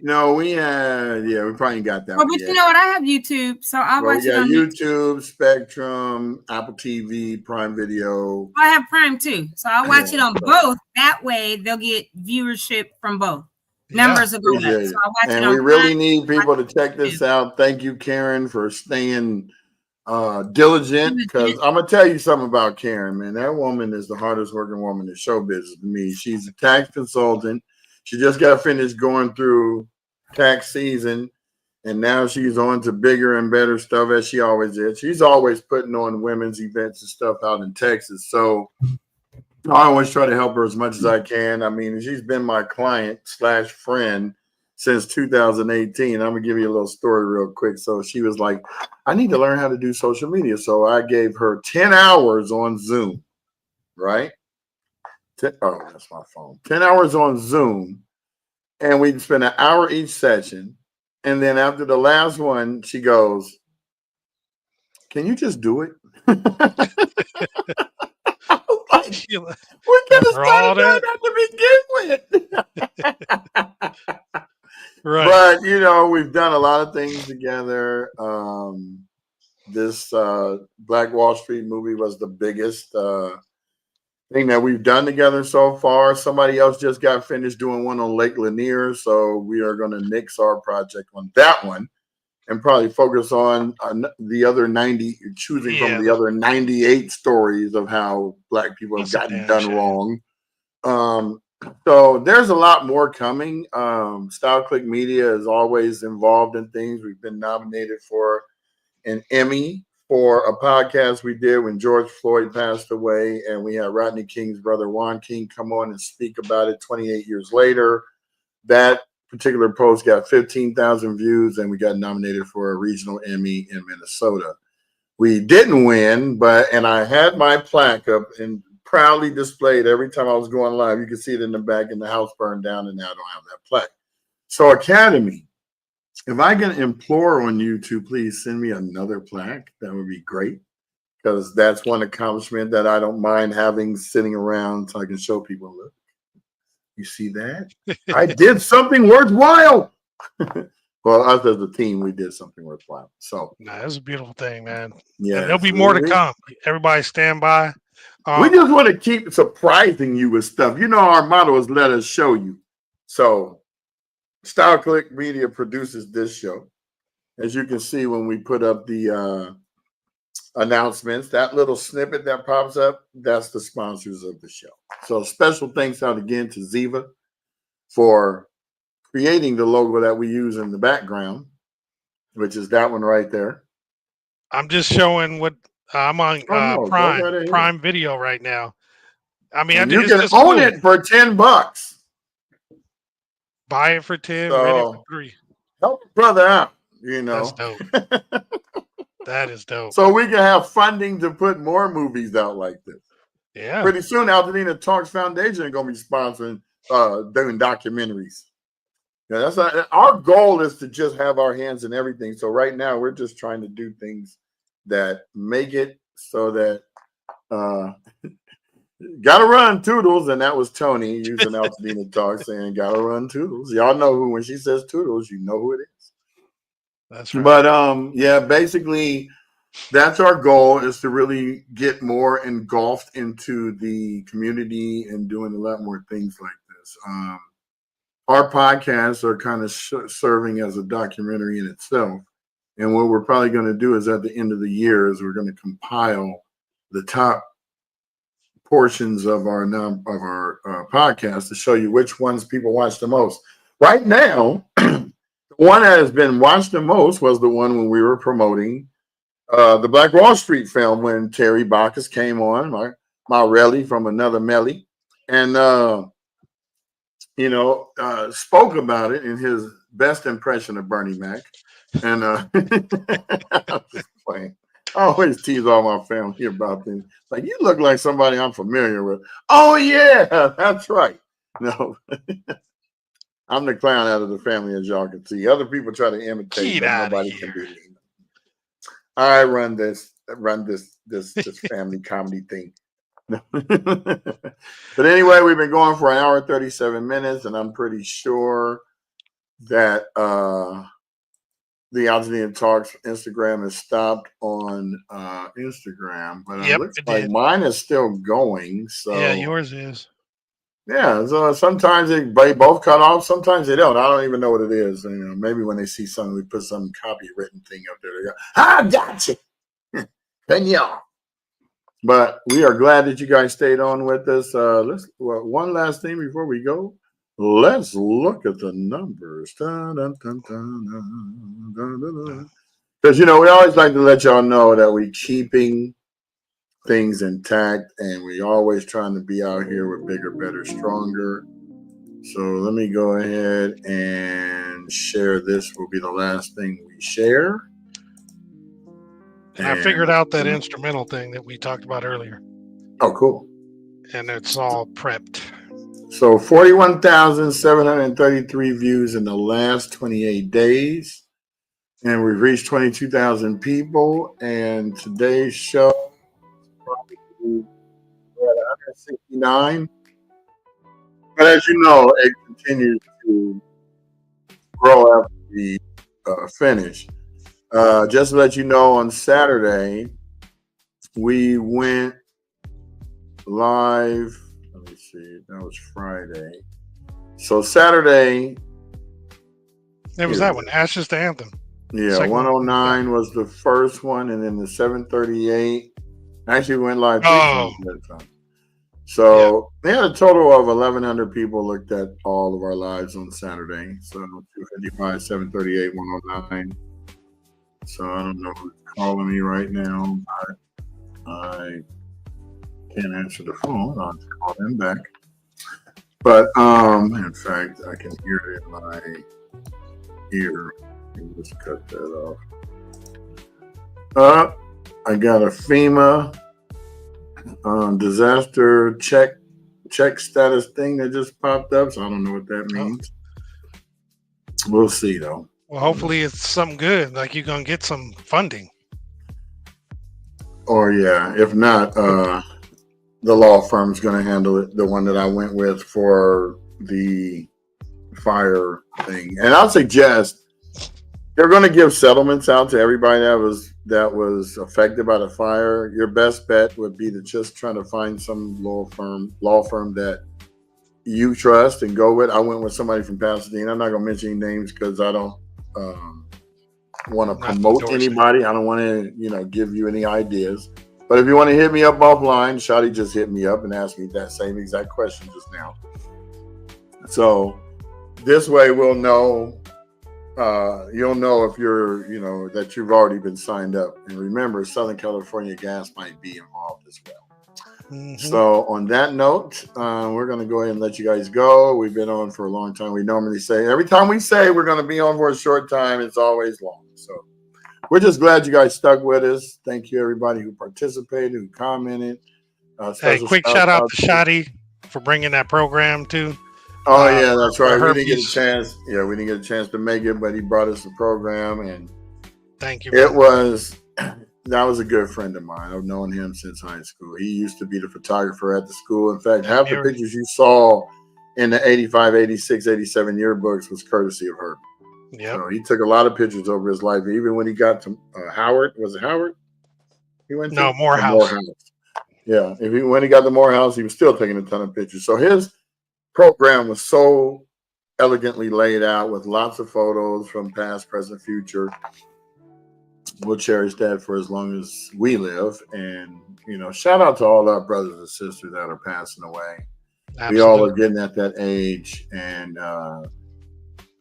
[SPEAKER 2] got that.
[SPEAKER 3] But you know what? I have YouTube, so I'll watch it on
[SPEAKER 2] YouTube, Spectrum, Apple TV, Prime Video.
[SPEAKER 3] I have Prime too, so I'll watch it on both. That way, they'll get viewership from both. Numbers will go up. So I'll watch it on
[SPEAKER 2] we really need people to check this out. Thank you, Karen, for staying diligent. Because I'm gonna tell you something about Karen, man. That woman is the hardest working woman in show business to me. She's a tax consultant. She just got finished going through tax season, and now she's on to bigger and better stuff, as she always is. She's always putting on women's events and stuff out in Texas. So I always try to help her as much as I can. I mean, she's been my client/friend since 2018. I'm going to give you a little story real quick. So she was like, I need to learn how to do social media. So I gave her 10 hours on Zoom, right? That's my phone. 10 hours on Zoom, and we'd spend an hour each session. And then after the last one, she goes, can you just do it? I was like, we could have started doing that to begin with. Right. But, we've done a lot of things together. This Black Wall Street movie was the biggest thing that we've done together so far. Somebody else just got finished doing one on Lake Lanier, so we are going to nix our project on that one and probably focus on the other 90, choosing from the other 98 stories of how Black people have gotten done wrong. So there's a lot more coming. Style Click Media is always involved in things. We've been nominated for an Emmy for a podcast we did when George Floyd passed away, and we had Rodney King's brother Juan King come on and speak about it 28 years later. That particular post got 15,000 views, and we got nominated for a regional Emmy in Minnesota. We didn't win, and I had my plaque up and proudly displayed every time I was going live. You can see it in the back, and the house burned down, and now I don't have that plaque. So Academy, if I can implore on you to please send me another plaque, that would be great. Because that's one accomplishment that I don't mind having sitting around so I can show people, look, you see that? I did something worthwhile. Well, us as a team, we did something worthwhile. So,
[SPEAKER 1] That's a beautiful thing, man.
[SPEAKER 2] yeah,
[SPEAKER 1] And there'll be more to come. Everybody stand by.
[SPEAKER 2] We just want to keep surprising you with stuff. You know, our motto is let us show you. So, Style Click Media produces this show. As you can see when we put up the announcements, that little snippet that pops up, that's the sponsors of the show. So, special thanks out again to Ziva for creating the logo that we use in the background, which is that one right there.
[SPEAKER 1] I'm just showing what I'm on Prime Video right now. I mean,
[SPEAKER 2] and you can own it for $10.
[SPEAKER 1] Buy it for 10, rent it for 3.
[SPEAKER 2] Help a brother out, you know.
[SPEAKER 1] That's dope. That is dope.
[SPEAKER 2] So we can have funding to put more movies out like this.
[SPEAKER 1] Yeah.
[SPEAKER 2] Pretty soon, Altadena Talks Foundation is going to be sponsoring doing documentaries. Yeah, that's our goal is to just have our hands in everything. So right now we're just trying to do things that make it so that gotta run Toodles, and that was Tony using Altadena Talk saying gotta run Toodles. Y'all know who when she says Toodles, you know who it is.
[SPEAKER 1] That's right.
[SPEAKER 2] But yeah, basically that's our goal is to really get more engulfed into the community and doing a lot more things like this. Our podcasts are kind of serving as a documentary in itself. And what we're probably going to do is at the end of the year is we're going to compile the top portions of our podcast to show you which ones people watch the most. Right now, the one that has been watched the most was the one when we were promoting the Black Wall Street film when Terry Bacchus came on, my Relly from Another Melly. And spoke about it in his best impression of Bernie Mac. And I'm just playing. I always tease all my family about things. Like, you look like somebody I'm familiar with. Oh, yeah, that's right. No, I'm the clown out of the family, as y'all can see. Other people try to imitate, but nobody can do it. I run this family comedy thing. But anyway, we've been going for an hour 37 minutes, and I'm pretty sure that the Altadena Talks Instagram is stopped on Instagram, but it looks like mine is still going. So
[SPEAKER 1] yeah, yours is.
[SPEAKER 2] Yeah, so sometimes they both cut off, sometimes they don't. I don't even know what it is. You know, maybe when they see something, we put some copywritten thing up there. They go, I got you. Then y'all. But we are glad that you guys stayed on with us. One last thing before we go. Let's look at the numbers. Because, we always like to let y'all know that we're keeping things intact, and we always trying to be out here with bigger, better, stronger. So let me go ahead and share. This will be the last thing we share.
[SPEAKER 1] And I figured out that instrumental thing that we talked about earlier.
[SPEAKER 2] Oh, cool.
[SPEAKER 1] And it's all prepped.
[SPEAKER 2] So 41,733 views in the last 28 days. And we've reached 22,000 people. And today's show we're at 169. But as you know, it continues to grow after we finish. Just to let you know, on Saturday, we went live. Let me see. That was Friday. So Saturday.
[SPEAKER 1] There was that one, Ashes to Anthem.
[SPEAKER 2] Yeah,
[SPEAKER 1] Second
[SPEAKER 2] 109 was the first one, and then the 738. Actually, we went live 3 times that time. So we had a total of 1,100 people looked at all of our lives on Saturday. So 255, 738, 109. So I don't know who's calling me right now, but I can't answer the phone. I'll just call them back. But in fact, I can hear it in my ear. Let me just cut that off. I got a FEMA disaster check status thing that just popped up. So I don't know what that
[SPEAKER 1] Oh,
[SPEAKER 2] means. We'll see though.
[SPEAKER 1] well, hopefully it's something good. Like you're gonna get some funding.
[SPEAKER 2] Or yeah, if not, the law firm's going to handle it. The one that I went with for the fire thing, and I'll suggest they're going to give settlements out to everybody that was affected by the fire. Your best bet would be to just try to find some law firm that you trust and go with. I went with somebody from Pasadena. I'm not going to mention any names because I don't want to
[SPEAKER 1] Not
[SPEAKER 2] promote
[SPEAKER 1] endorsing.
[SPEAKER 2] anybody. I don't want to, give you any ideas. But if you want to hit me up offline, Shotty just hit me up and asked me that same exact question just now. So this way we'll know. You'll know if you're, that you've already been signed up. And remember, Southern California Gas might be involved as well.
[SPEAKER 1] Mm-hmm.
[SPEAKER 2] So on that note, we're going to go ahead and let you guys go. We've been on for a long time. We normally say every time we say we're going to be on for a short time, it's always long. So we're just glad you guys stuck with us. Thank you, everybody who participated, who commented.
[SPEAKER 1] Hey,
[SPEAKER 2] Special
[SPEAKER 1] quick shout out to Shotty for bringing that program too.
[SPEAKER 2] Oh yeah, that's right. We didn't get a
[SPEAKER 1] Herpes.
[SPEAKER 2] chance. Yeah, we didn't get a chance to make it, but he brought us the program, and
[SPEAKER 1] Thank you.
[SPEAKER 2] it was. That was a good friend of mine. I've known him since high school. He used to be the photographer at the school. In fact, half the pictures you saw in the 85, 86, 87 yearbooks was courtesy of her.
[SPEAKER 1] Yeah.
[SPEAKER 2] So he took a lot of pictures over his life. Even when he got to Howard, was it Howard? He went to
[SPEAKER 1] Morehouse.
[SPEAKER 2] Morehouse. Yeah. When he got to Morehouse, he was still taking a ton of pictures. So his program was so elegantly laid out with lots of photos from past, present, future. We'll cherish that for as long as we live. And, shout out to all our brothers and sisters that are passing away.
[SPEAKER 1] Absolutely.
[SPEAKER 2] We all are getting at that age. And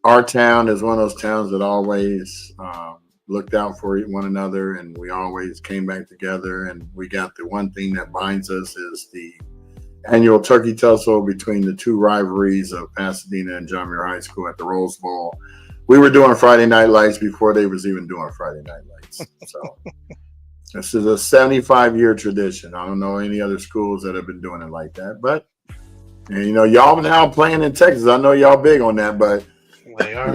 [SPEAKER 2] our town is one of those towns that always looked out for one another. And we always came back together. And we got the one thing that binds us is the annual turkey tussle between the two rivalries of Pasadena and John Muir High School at the Rose Bowl. We were doing Friday Night Lights before they was even doing Friday Night Lights. So this is a 75-year tradition. I don't know any other schools that have been doing it like that. But, y'all now playing in Texas. I know y'all big on that, but
[SPEAKER 1] they are.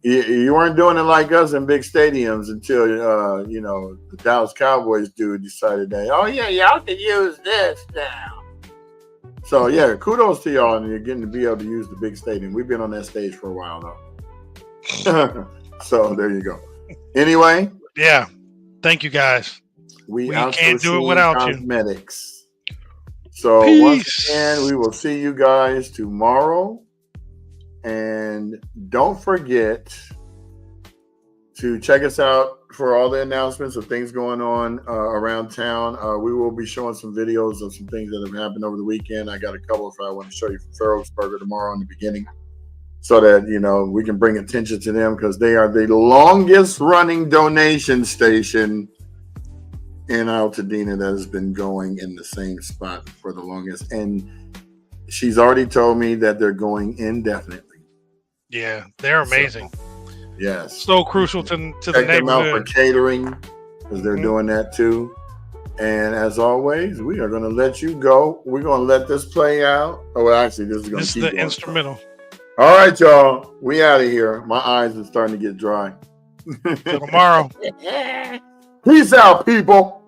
[SPEAKER 2] You weren't doing it like us in big stadiums until, the Dallas Cowboys dude decided that, oh, yeah, y'all can use this now. So, yeah, kudos to y'all, and you're getting to be able to use the big stadium. We've been on that stage for a while, though. So there you go. Anyway,
[SPEAKER 1] yeah. Thank you guys.
[SPEAKER 2] We
[SPEAKER 1] can't do it without
[SPEAKER 2] cosmetics. So
[SPEAKER 1] Peace.
[SPEAKER 2] Once again, we will see you guys tomorrow. And don't forget to check us out for all the announcements of things going on around town. We will be showing some videos of some things that have happened over the weekend. I got a couple if I want to show you from Farrellsburger tomorrow in the beginning, so that, we can bring attention to them, because they are the longest running donation station in Altadena that has been going in the same spot for the longest. And she's already told me that they're going indefinitely.
[SPEAKER 1] Yeah, they're amazing.
[SPEAKER 2] Yes.
[SPEAKER 1] So crucial to the
[SPEAKER 2] Check them out for
[SPEAKER 1] neighborhood.
[SPEAKER 2] catering, because they're doing that too. And as always, we are going to let you go. We're going to let this play out. Oh, well, actually, this is going to keep
[SPEAKER 1] the
[SPEAKER 2] going.
[SPEAKER 1] instrumental.
[SPEAKER 2] All right, y'all. We out of here. My eyes are starting to get dry.
[SPEAKER 1] Till tomorrow.
[SPEAKER 2] Peace out, people.